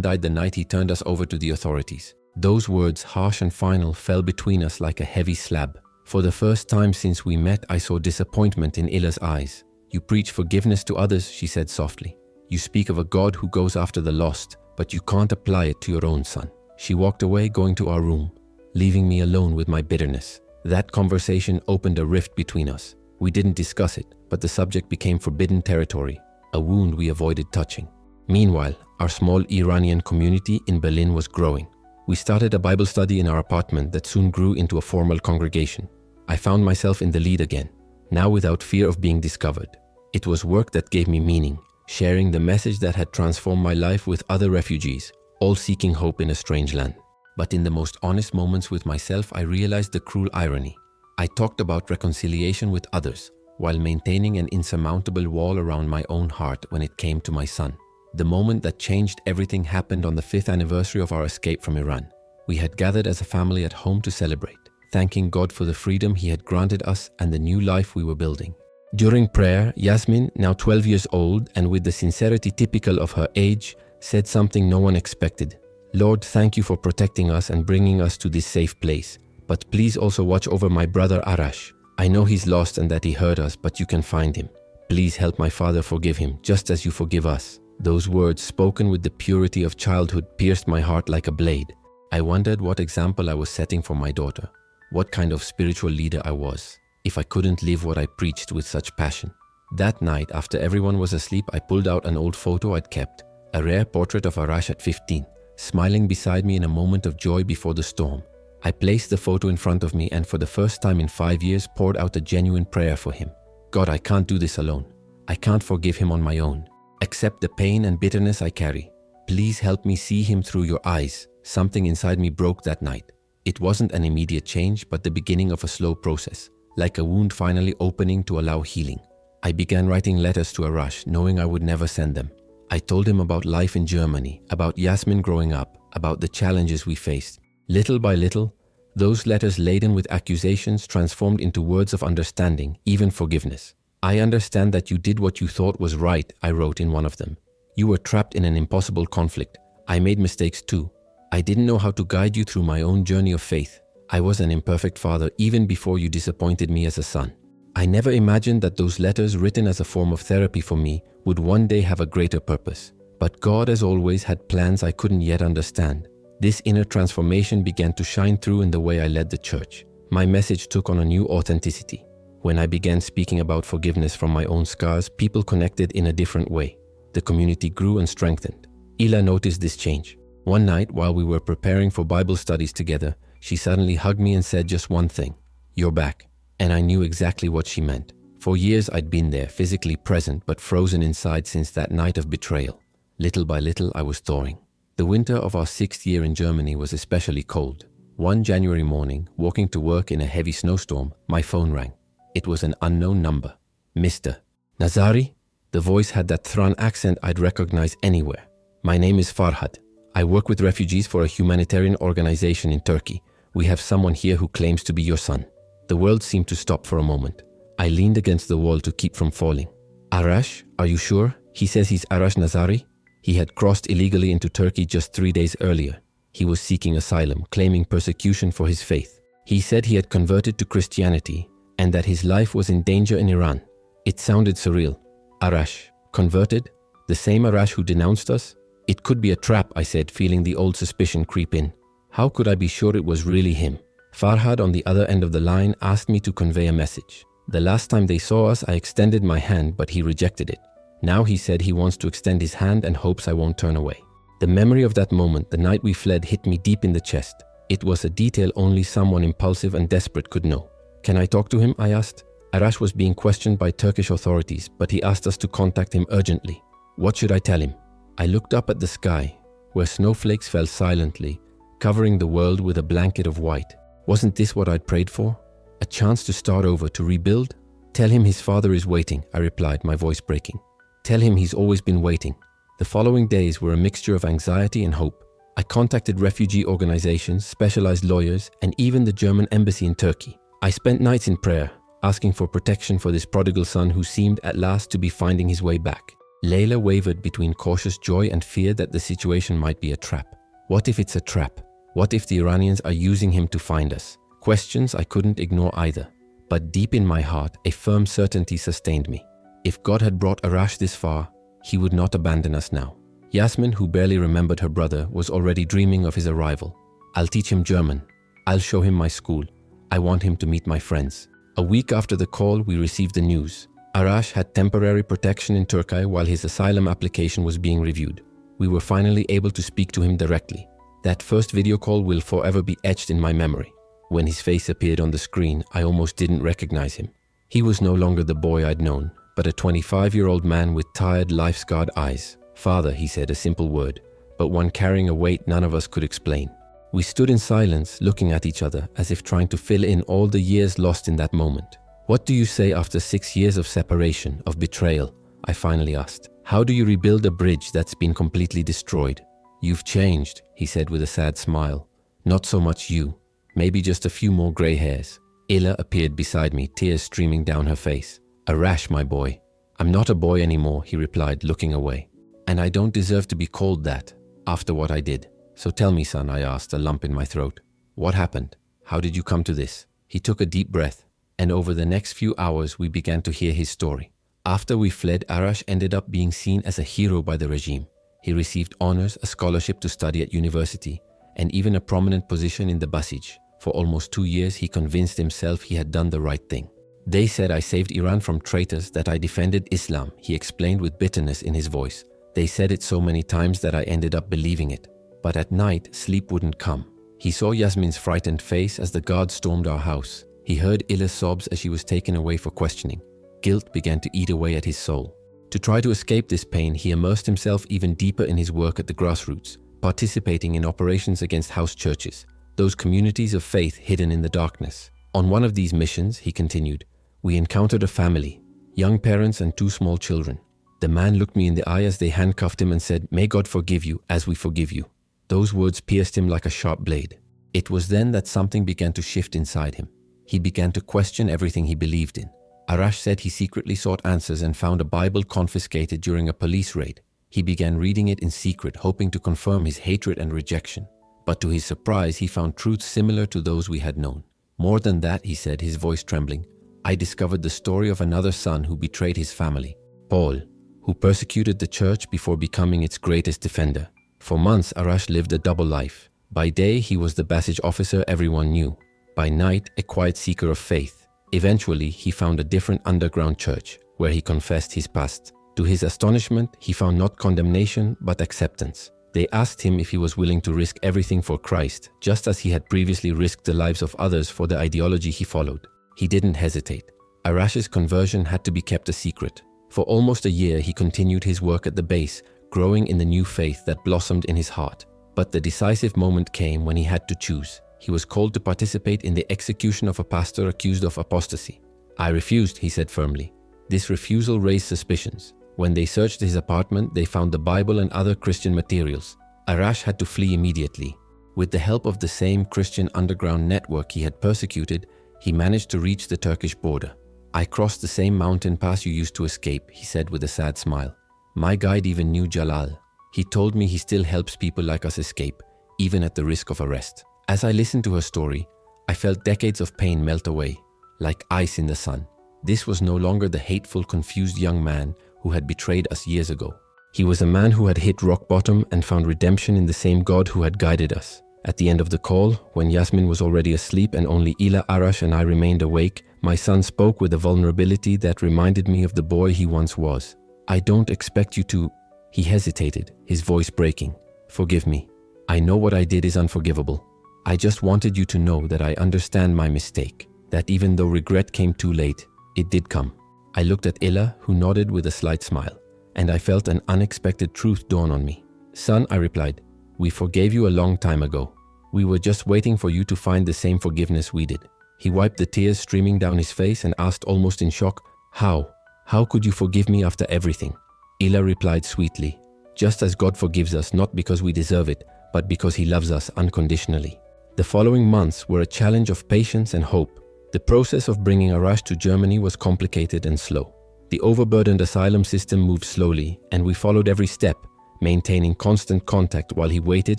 died the night he turned us over to the authorities. Those words, harsh and final, fell between us like a heavy slab. For the first time since we met, I saw disappointment in Ila's eyes. You preach forgiveness to others, she said softly. You speak of a God who goes after the lost, but you can't apply it to your own son. She walked away, going to our room, leaving me alone with my bitterness. That conversation opened a rift between us. We didn't discuss it, but the subject became forbidden territory, a wound we avoided touching. Meanwhile, our small Iranian community in Berlin was growing. We started a Bible study in our apartment that soon grew into a formal congregation. I found myself in the lead again, now without fear of being discovered. It was work that gave me meaning, sharing the message that had transformed my life with other refugees, all seeking hope in a strange land. But in the most honest moments with myself, I realized the cruel irony. I talked about reconciliation with others, while maintaining an insurmountable wall around my own heart when it came to my son. The moment that changed everything happened on the 5th anniversary of our escape from Iran. We had gathered as a family at home to celebrate, thanking God for the freedom He had granted us and the new life we were building. During prayer, Yasmin, now 12 years old and with the sincerity typical of her age, said something no one expected. Lord, thank you for protecting us and bringing us to this safe place. But please also watch over my brother Arash. I know he's lost and that he hurt us, but you can find him. Please help my father forgive him, just as you forgive us. Those words, spoken with the purity of childhood, pierced my heart like a blade. I wondered what example I was setting for my daughter, what kind of spiritual leader I was, if I couldn't live what I preached with such passion. That night, after everyone was asleep, I pulled out an old photo I'd kept, a rare portrait of Arash at 15, smiling beside me in a moment of joy before the storm. I placed the photo in front of me and for the first time in 5 years poured out a genuine prayer for him. God, I can't do this alone. I can't forgive him on my own. Accept the pain and bitterness I carry. Please help me see him through your eyes. Something inside me broke that night. It wasn't an immediate change, but the beginning of a slow process, like a wound finally opening to allow healing. I began writing letters to Arash, knowing I would never send them. I told him about life in Germany, about Yasmin growing up, about the challenges we faced. Little by little, those letters laden with accusations transformed into words of understanding, even forgiveness. I understand that you did what you thought was right, I wrote in one of them. You were trapped in an impossible conflict. I made mistakes too. I didn't know how to guide you through my own journey of faith. I was an imperfect father even before you disappointed me as a son. I never imagined that those letters written as a form of therapy for me would one day have a greater purpose. But God, as always, had plans I couldn't yet understand. This inner transformation began to shine through in the way I led the church. My message took on a new authenticity. When I began speaking about forgiveness from my own scars, people connected in a different way. The community grew and strengthened. Ila noticed this change. One night, while we were preparing for Bible studies together, she suddenly hugged me and said just one thing: "You're back." And I knew exactly what she meant. For years I'd been there, physically present, but frozen inside since that night of betrayal. Little by little, I was thawing. The winter of our 6th year in Germany was especially cold. One January morning, walking to work in a heavy snowstorm, my phone rang. It was an unknown number. "Mr. Nazari?" The voice had that Thran accent I'd recognize anywhere. "My name is Farhad. I work with refugees for a humanitarian organization in Turkey. We have someone here who claims to be your son." The world seemed to stop for a moment. I leaned against the wall to keep from falling. "Arash, are you sure? He says he's Arash Nazari." He had crossed illegally into Turkey just 3 days earlier. He was seeking asylum, claiming persecution for his faith. He said he had converted to Christianity and that his life was in danger in Iran. It sounded surreal. Arash, converted? The same Arash who denounced us? It could be a trap, I said, feeling the old suspicion creep in. How could I be sure it was really him? Farhad on the other end of the line asked me to convey a message. The last time they saw us, I extended my hand, but he rejected it. Now he said he wants to extend his hand and hopes I won't turn away. The memory of that moment, the night we fled, hit me deep in the chest. It was a detail only someone impulsive and desperate could know. "Can I talk to him?" I asked. Arash was being questioned by Turkish authorities, but he asked us to contact him urgently. What should I tell him? I looked up at the sky, where snowflakes fell silently, covering the world with a blanket of white. Wasn't this what I'd prayed for? A chance to start over, to rebuild? "Tell him his father is waiting," I replied, my voice breaking. "Tell him he's always been waiting." The following days were a mixture of anxiety and hope. I contacted refugee organizations, specialized lawyers, and even the German embassy in Turkey. I spent nights in prayer, asking for protection for this prodigal son who seemed at last to be finding his way back. Layla wavered between cautious joy and fear that the situation might be a trap. What if it's a trap? What if the Iranians are using him to find us? Questions I couldn't ignore either. But deep in my heart, a firm certainty sustained me. If God had brought Arash this far, he would not abandon us now. Yasmin, who barely remembered her brother, was already dreaming of his arrival. "I'll teach him German. I'll show him my school. I want him to meet my friends." A week after the call, we received the news. Arash had temporary protection in Turkey while his asylum application was being reviewed. We were finally able to speak to him directly. That first video call will forever be etched in my memory. When his face appeared on the screen, I almost didn't recognize him. He was no longer the boy I'd known, but a 25-year-old man with tired, life-scarred eyes. "Father," he said, a simple word, but one carrying a weight none of us could explain. We stood in silence, looking at each other, as if trying to fill in all the years lost in that moment. "What do you say after 6 years of separation, of betrayal?" I finally asked. "How do you rebuild a bridge that's been completely destroyed?" "You've changed," he said with a sad smile. "Not so much you. Maybe just a few more gray hairs." Ila appeared beside me, tears streaming down her face. "Arash, my boy." "I'm not a boy anymore," he replied, looking away. "And I don't deserve to be called that, after what I did. So tell me, son," I asked, a lump in my throat. "What happened? How did you come to this?" He took a deep breath, and over the next few hours we began to hear his story. After we fled, Arash ended up being seen as a hero by the regime. He received honors, a scholarship to study at university, and even a prominent position in the Basij. For almost 2 years, he convinced himself he had done the right thing. "They said I saved Iran from traitors, that I defended Islam," he explained with bitterness in his voice. "They said it so many times that I ended up believing it. But at night, sleep wouldn't come." He saw Yasmin's frightened face as the guards stormed our house. He heard Ila's sobs as she was taken away for questioning. Guilt began to eat away at his soul. To try to escape this pain, he immersed himself even deeper in his work at the grassroots, participating in operations against house churches, those communities of faith hidden in the darkness. "On one of these missions," he continued, "we encountered a family, young parents and 2 small children. The man looked me in the eye as they handcuffed him and said, 'May God forgive you as we forgive you.' Those words pierced him like a sharp blade. It was then that something began to shift inside him. He began to question everything he believed in. Arash said he secretly sought answers and found a Bible confiscated during a police raid. He began reading it in secret, hoping to confirm his hatred and rejection. But to his surprise, he found truths similar to those we had known. More than that, he said, his voice trembling, I discovered the story of another son who betrayed his family, Paul, who persecuted the church before becoming its greatest defender. For months, Arash lived a double life. By day, he was the passage officer everyone knew. By night, a quiet seeker of faith. Eventually, he found a different underground church, where he confessed his past. To his astonishment, he found not condemnation, but acceptance. They asked him if he was willing to risk everything for Christ, just as he had previously risked the lives of others for the ideology he followed. He didn't hesitate. Arash's conversion had to be kept a secret. For almost a year, he continued his work at the base, growing in the new faith that blossomed in his heart. But the decisive moment came when he had to choose. He was called to participate in the execution of a pastor accused of apostasy. I refused, he said firmly. This refusal raised suspicions. When they searched his apartment, they found the Bible and other Christian materials. Arash had to flee immediately. With the help of the same Christian underground network he had persecuted, he managed to reach the Turkish border. I crossed the same mountain pass you used to escape, he said with a sad smile. My guide even knew Jalal. He told me he still helps people like us escape, even at the risk of arrest. As I listened to her story, I felt decades of pain melt away, like ice in the sun. This was no longer the hateful, confused young man who had betrayed us years ago. He was a man who had hit rock bottom and found redemption in the same God who had guided us. At the end of the call, when Yasmin was already asleep and only Ila, Arash and I remained awake, my son spoke with a vulnerability that reminded me of the boy he once was. I don't expect you to... He hesitated, his voice breaking. Forgive me. I know what I did is unforgivable. I just wanted you to know that I understand my mistake, that even though regret came too late, it did come. I looked at Ila, who nodded with a slight smile, and I felt an unexpected truth dawn on me. Son, I replied, we forgave you a long time ago. We were just waiting for you to find the same forgiveness we did. He wiped the tears streaming down his face and asked almost in shock, How? How could you forgive me after everything? Ila replied sweetly, just as God forgives us not because we deserve it, but because He loves us unconditionally. The following months were a challenge of patience and hope. The process of bringing Arash to Germany was complicated and slow. The overburdened asylum system moved slowly, and we followed every step, maintaining constant contact while he waited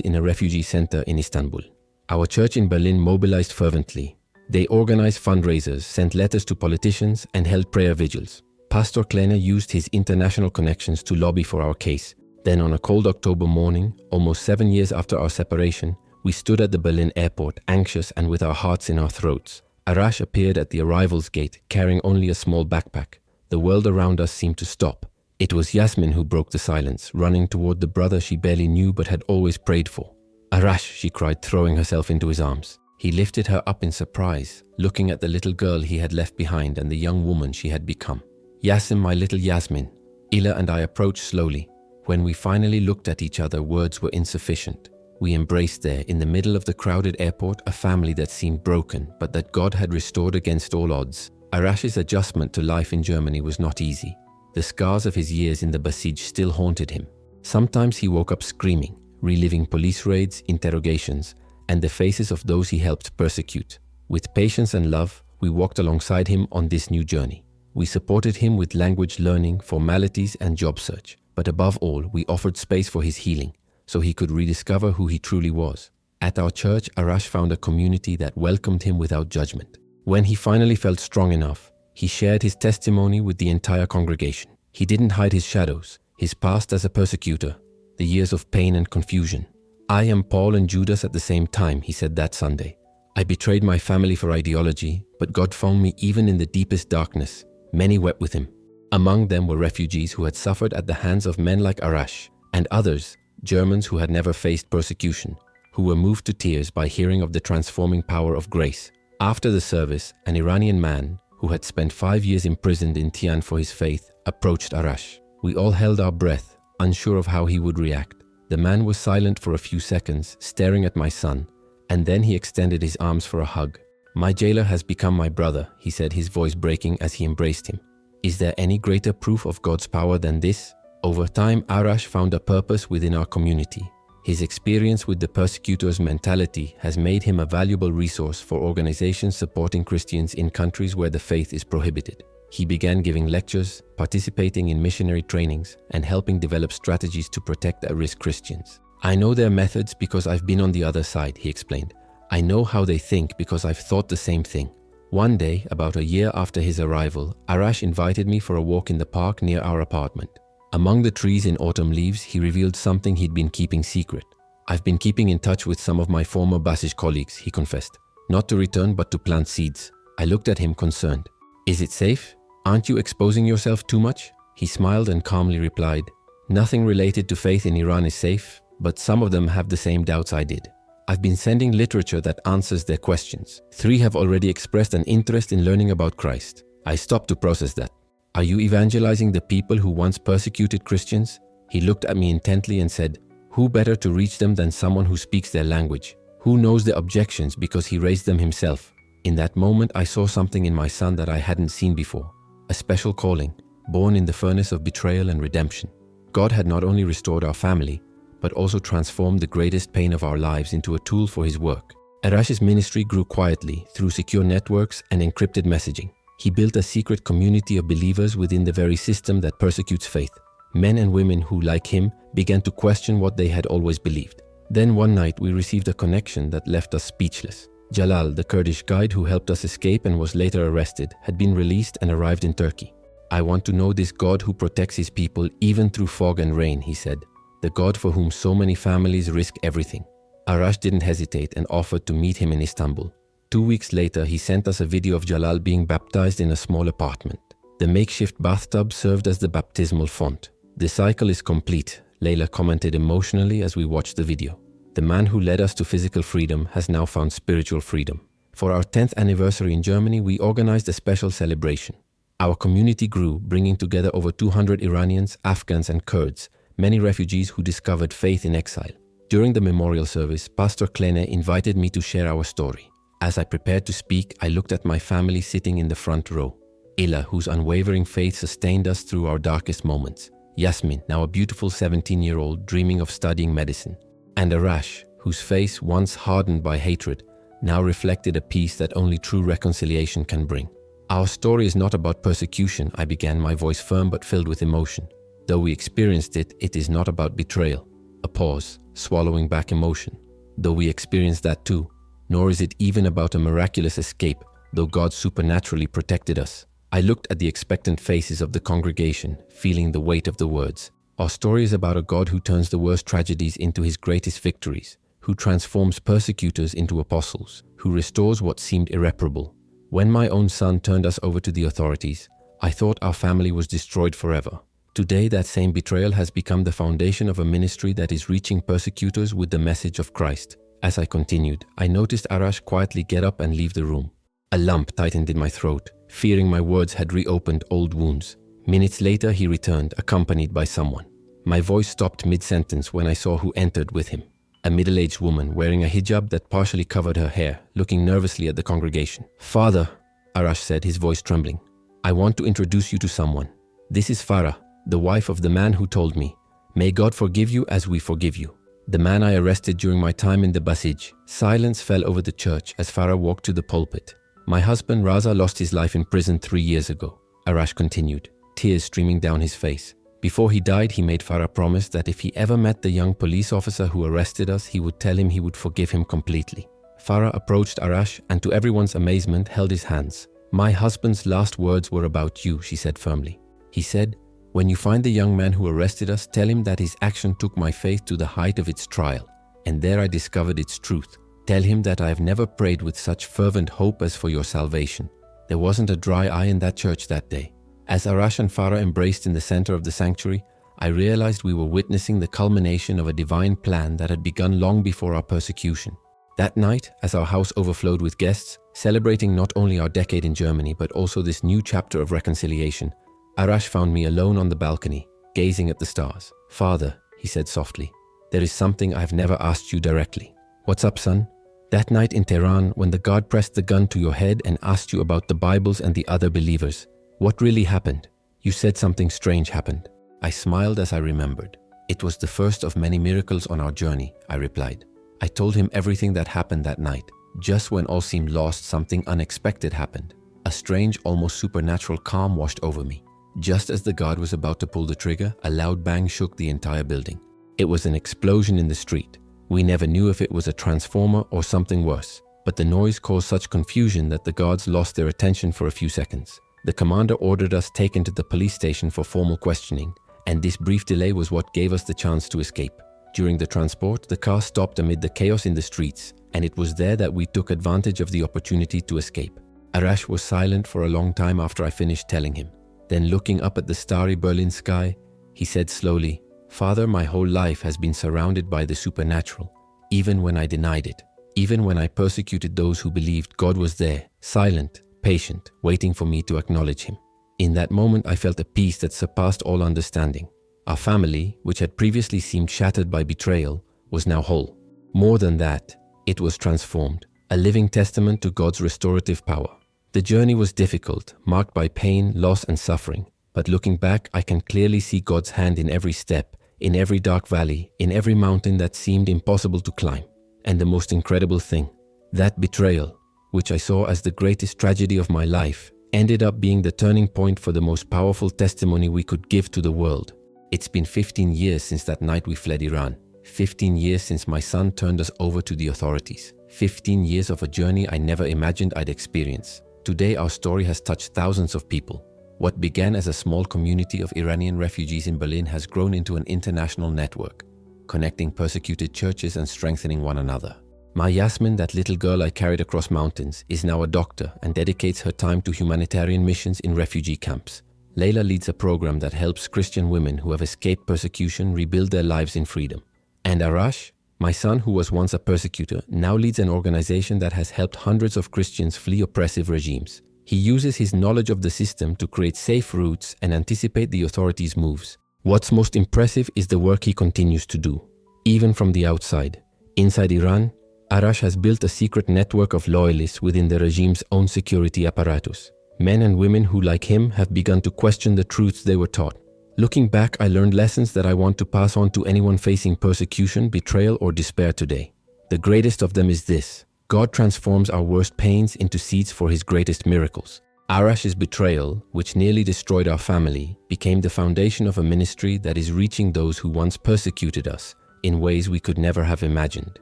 in a refugee center in Istanbul. Our church in Berlin mobilized fervently. They organized fundraisers, sent letters to politicians, and held prayer vigils. Pastor Kleiner used his international connections to lobby for our case. Then on a cold October morning, almost 7 years after our separation, we stood at the Berlin airport, anxious and with our hearts in our throats. Arash appeared at the arrivals gate, carrying only a small backpack. The world around us seemed to stop. It was Yasmin who broke the silence, running toward the brother she barely knew but had always prayed for. Arash, she cried, throwing herself into his arms. He lifted her up in surprise, looking at the little girl he had left behind and the young woman she had become. Yasim, my little Yasmin. Ila and I approached slowly. When we finally looked at each other, words were insufficient. We embraced there, in the middle of the crowded airport, a family that seemed broken, but that God had restored against all odds. Arash's adjustment to life in Germany was not easy. The scars of his years in the Basij still haunted him. Sometimes he woke up screaming, reliving police raids, interrogations, and the faces of those he helped persecute. With patience and love, we walked alongside him on this new journey. We supported him with language learning, formalities, and job search. But above all, we offered space for his healing, so he could rediscover who he truly was. At our church, Arash found a community that welcomed him without judgment. When he finally felt strong enough, he shared his testimony with the entire congregation. He didn't hide his shadows, his past as a persecutor, the years of pain and confusion. I am Paul and Judas at the same time, he said that Sunday. I betrayed my family for ideology, but God found me even in the deepest darkness. Many wept with him. Among them were refugees who had suffered at the hands of men like Arash, and others, Germans who had never faced persecution, who were moved to tears by hearing of the transforming power of grace. After the service, an Iranian man, who had spent 5 years imprisoned in Tian for his faith, approached Arash. We all held our breath, unsure of how he would react. The man was silent for a few seconds, staring at my son, and then he extended his arms for a hug. My jailer has become my brother, he said, his voice breaking as he embraced him. Is there any greater proof of God's power than this? Over time, Arash found a purpose within our community. His experience with the persecutor's mentality has made him a valuable resource for organizations supporting Christians in countries where the faith is prohibited. He began giving lectures, participating in missionary trainings, and helping develop strategies to protect at-risk Christians. I know their methods because I've been on the other side, he explained. I know how they think because I've thought the same thing. One day, about a year after his arrival, Arash invited me for a walk in the park near our apartment. Among the trees in autumn leaves, he revealed something he'd been keeping secret. I've been keeping in touch with some of my former Basij colleagues, he confessed. Not to return, but to plant seeds. I looked at him concerned. Is it safe? Aren't you exposing yourself too much? He smiled and calmly replied, nothing related to faith in Iran is safe, but some of them have the same doubts I did. I've been sending literature that answers their questions. 3 have already expressed an interest in learning about Christ. I stopped to process that. Are you evangelizing the people who once persecuted Christians? He looked at me intently and said, who better to reach them than someone who speaks their language? Who knows their objections because he raised them himself? In that moment, I saw something in my son that I hadn't seen before. A special calling, born in the furnace of betrayal and redemption. God had not only restored our family, but also transformed the greatest pain of our lives into a tool for his work. Arash's ministry grew quietly through secure networks and encrypted messaging. He built a secret community of believers within the very system that persecutes faith. Men and women who, like him, began to question what they had always believed. Then one night we received a connection that left us speechless. Jalal, the Kurdish guide who helped us escape and was later arrested, had been released and arrived in Turkey. I want to know this God who protects his people even through fog and rain, he said. The God for whom so many families risk everything. Arash didn't hesitate and offered to meet him in Istanbul. 2 weeks later, he sent us a video of Jalal being baptized in a small apartment. The makeshift bathtub served as the baptismal font. The cycle is complete, Layla commented emotionally as we watched the video. The man who led us to physical freedom has now found spiritual freedom. For our 10th anniversary in Germany, we organized a special celebration. Our community grew, bringing together over 200 Iranians, Afghans, and Kurds, many refugees who discovered faith in exile. During the memorial service, Pastor Klene invited me to share our story. As I prepared to speak, I looked at my family sitting in the front row. Ila, whose unwavering faith sustained us through our darkest moments. Yasmin, now a beautiful 17-year-old dreaming of studying medicine. And Arash, whose face, once hardened by hatred, now reflected a peace that only true reconciliation can bring. Our story is not about persecution, I began, my voice firm but filled with emotion. Though we experienced it, it is not about betrayal. A pause, swallowing back emotion. Though we experienced that too. Nor is it even about a miraculous escape, though God supernaturally protected us. I looked at the expectant faces of the congregation, feeling the weight of the words. Our story is about a God who turns the worst tragedies into his greatest victories, who transforms persecutors into apostles, who restores what seemed irreparable. When my own son turned us over to the authorities, I thought our family was destroyed forever. Today, that same betrayal has become the foundation of a ministry that is reaching persecutors with the message of Christ. As I continued, I noticed Arash quietly get up and leave the room. A lump tightened in my throat, fearing my words had reopened old wounds. Minutes later, he returned, accompanied by someone. My voice stopped mid-sentence when I saw who entered with him. A middle-aged woman wearing a hijab that partially covered her hair, looking nervously at the congregation. "Father," Arash said, his voice trembling, "I want to introduce you to someone. This is Farah, the wife of the man who told me, 'May God forgive you as we forgive you.' The man I arrested during my time in the Basij." Silence fell over the church as Farah walked to the pulpit. "My husband Raza lost his life in prison 3 years ago," Arash continued, tears streaming down his face. Before he died, he made Farah promise that if he ever met the young police officer who arrested us, he would tell him he would forgive him completely. Farah approached Arash and to everyone's amazement held his hands. "My husband's last words were about you," she said firmly. He said, "When you find the young man who arrested us, tell him that his action took my faith to the height of its trial, and there I discovered its truth. Tell him that I have never prayed with such fervent hope as for your salvation. There wasn't a dry eye in that church that day." As Arash and Farah embraced in the center of the sanctuary, I realized we were witnessing the culmination of a divine plan that had begun long before our persecution. That night, as our house overflowed with guests, celebrating not only our decade in Germany but also this new chapter of reconciliation, Arash found me alone on the balcony, gazing at the stars. "Father," he said softly, "there is something I've never asked you directly." "What's up, son?" "That night in Tehran, when the guard pressed the gun to your head and asked you about the Bibles and the other believers, what really happened? You said something strange happened." I smiled as I remembered. "It was the first of many miracles on our journey," I replied. I told him everything that happened that night. Just when all seemed lost, something unexpected happened. A strange, almost supernatural calm washed over me. Just as the guard was about to pull the trigger, a loud bang shook the entire building. It was an explosion in the street. We never knew if it was a transformer or something worse, but the noise caused such confusion that the guards lost their attention for a few seconds. The commander ordered us taken to the police station for formal questioning, and this brief delay was what gave us the chance to escape. During the transport, the car stopped amid the chaos in the streets, and it was there that we took advantage of the opportunity to escape. Arash was silent for a long time after I finished telling him. Then, looking up at the starry Berlin sky, he said slowly, "Father, my whole life has been surrounded by the supernatural, even when I denied it, even when I persecuted those who believed God was there, silent, patient, waiting for me to acknowledge him." In that moment, I felt a peace that surpassed all understanding. Our family, which had previously seemed shattered by betrayal, was now whole. More than that, it was transformed, a living testament to God's restorative power. The journey was difficult, marked by pain, loss, and suffering. But looking back, I can clearly see God's hand in every step, in every dark valley, in every mountain that seemed impossible to climb. And the most incredible thing, that betrayal, which I saw as the greatest tragedy of my life, ended up being the turning point for the most powerful testimony we could give to the world. It's been 15 years since that night we fled Iran. 15 years since my son turned us over to the authorities. 15 years of a journey I never imagined I'd experience. Today our story has touched thousands of people. What began as a small community of Iranian refugees in Berlin has grown into an international network, connecting persecuted churches and strengthening one another. My Yasmin, that little girl I carried across mountains, is now a doctor and dedicates her time to humanitarian missions in refugee camps. Layla leads a program that helps Christian women who have escaped persecution rebuild their lives in freedom. And Arash, my son who was once a persecutor, now leads an organization that has helped hundreds of Christians flee oppressive regimes. He uses his knowledge of the system to create safe routes and anticipate the authorities' moves. What's most impressive is the work he continues to do, even from the outside. Inside Iran, Arash has built a secret network of loyalists within the regime's own security apparatus. Men and women who, like him, have begun to question the truths they were taught. Looking back, I learned lessons that I want to pass on to anyone facing persecution, betrayal, or despair today. The greatest of them is this: God transforms our worst pains into seeds for his greatest miracles. Arash's betrayal, which nearly destroyed our family, became the foundation of a ministry that is reaching those who once persecuted us in ways we could never have imagined.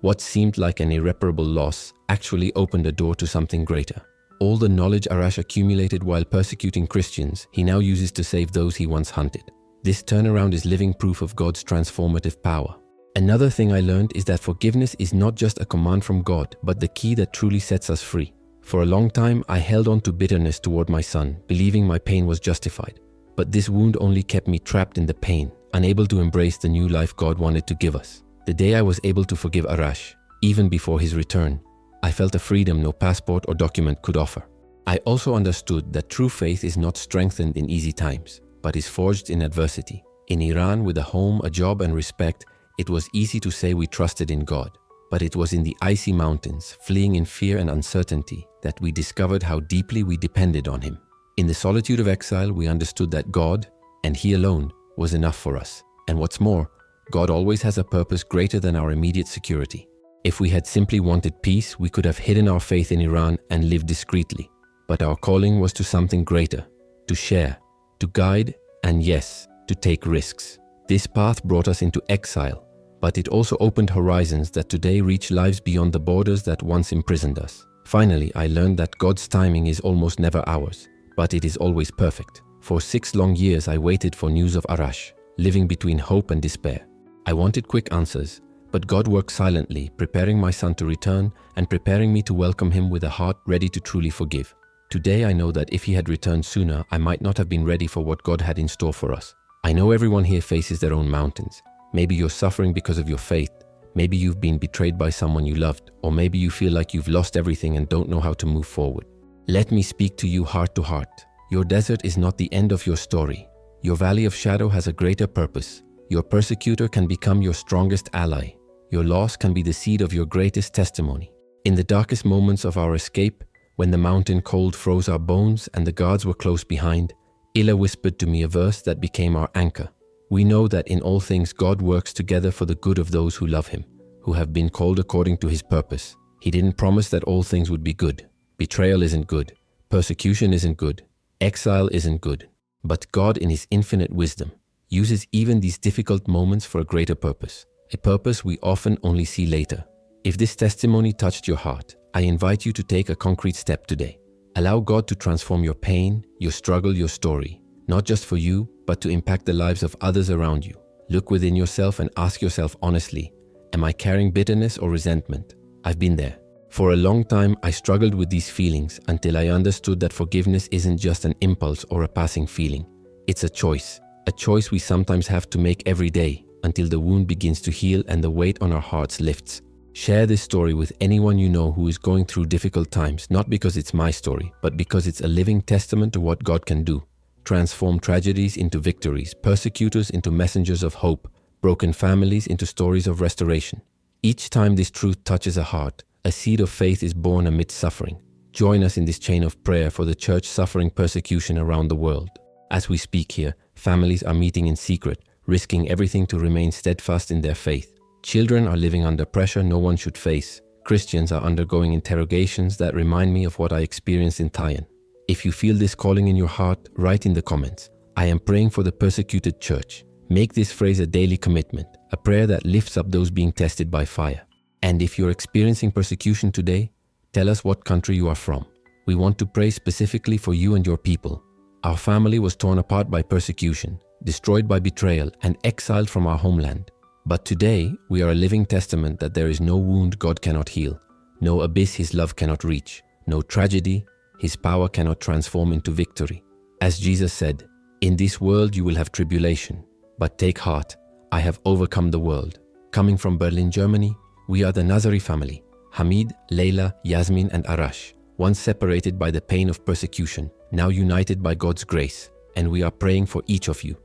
What seemed like an irreparable loss actually opened a door to something greater. All the knowledge Arash accumulated while persecuting Christians, he now uses to save those he once hunted. This turnaround is living proof of God's transformative power. Another thing I learned is that forgiveness is not just a command from God, but the key that truly sets us free. For a long time, I held on to bitterness toward my son, believing my pain was justified. But this wound only kept me trapped in the pain, unable to embrace the new life God wanted to give us. The day I was able to forgive Arash, even before his return, I felt a freedom no passport or document could offer. I also understood that true faith is not strengthened in easy times, but is forged in adversity. In Iran, with a home, a job, and respect, it was easy to say we trusted in God. But it was in the icy mountains, fleeing in fear and uncertainty, that we discovered how deeply we depended on him. In the solitude of exile, we understood that God, and he alone, was enough for us. And what's more, God always has a purpose greater than our immediate security. If we had simply wanted peace, we could have hidden our faith in Iran and lived discreetly. But our calling was to something greater, to share, to guide, and yes, to take risks. This path brought us into exile, but it also opened horizons that today reach lives beyond the borders that once imprisoned us. Finally, I learned that God's timing is almost never ours, but it is always perfect. For 6 long years, I waited for news of Arash, living between hope and despair. I wanted quick answers, but God worked silently, preparing my son to return and preparing me to welcome him with a heart ready to truly forgive. Today I know that if he had returned sooner, I might not have been ready for what God had in store for us. I know everyone here faces their own mountains. Maybe you're suffering because of your faith. Maybe you've been betrayed by someone you loved, or maybe you feel like you've lost everything and don't know how to move forward. Let me speak to you heart to heart. Your desert is not the end of your story. Your valley of shadow has a greater purpose. Your persecutor can become your strongest ally. Your loss can be the seed of your greatest testimony. In the darkest moments of our escape, when the mountain cold froze our bones and the guards were close behind, Ila whispered to me a verse that became our anchor. We know that in all things God works together for the good of those who love him, who have been called according to his purpose. He didn't promise that all things would be good. Betrayal isn't good. Persecution isn't good. Exile isn't good. But God, in his infinite wisdom, uses even these difficult moments for a greater purpose, a purpose we often only see later. If this testimony touched your heart, I invite you to take a concrete step today. Allow God to transform your pain, your struggle, your story, not just for you, but to impact the lives of others around you. Look within yourself and ask yourself honestly, am I carrying bitterness or resentment? I've been there. For a long time, I struggled with these feelings until I understood that forgiveness isn't just an impulse or a passing feeling. It's a choice we sometimes have to make every day until the wound begins to heal and the weight on our hearts lifts. Share this story with anyone you know who is going through difficult times, not because it's my story, but because it's a living testament to what God can do. Transform tragedies into victories, persecutors into messengers of hope, broken families into stories of restoration. Each time this truth touches a heart, a seed of faith is born amidst suffering. Join us in this chain of prayer for the church suffering persecution around the world. As we speak here, families are meeting in secret, risking everything to remain steadfast in their faith. Children are living under pressure no one should face. Christians are undergoing interrogations that remind me of what I experienced in Thailand. If you feel this calling in your heart, write in the comments, I am praying for the persecuted church. Make this phrase a daily commitment, a prayer that lifts up those being tested by fire. And if you're experiencing persecution today, tell us what country you are from. We want to pray specifically for you and your people. Our family was torn apart by persecution, destroyed by betrayal, and exiled from our homeland. But today, we are a living testament that there is no wound God cannot heal, no abyss His love cannot reach, no tragedy His power cannot transform into victory. As Jesus said, in this world you will have tribulation, but take heart, I have overcome the world. Coming from Berlin, Germany, we are the Nazari family, Hamid, Leila, Yasmin, and Arash, once separated by the pain of persecution, now united by God's grace, and we are praying for each of you.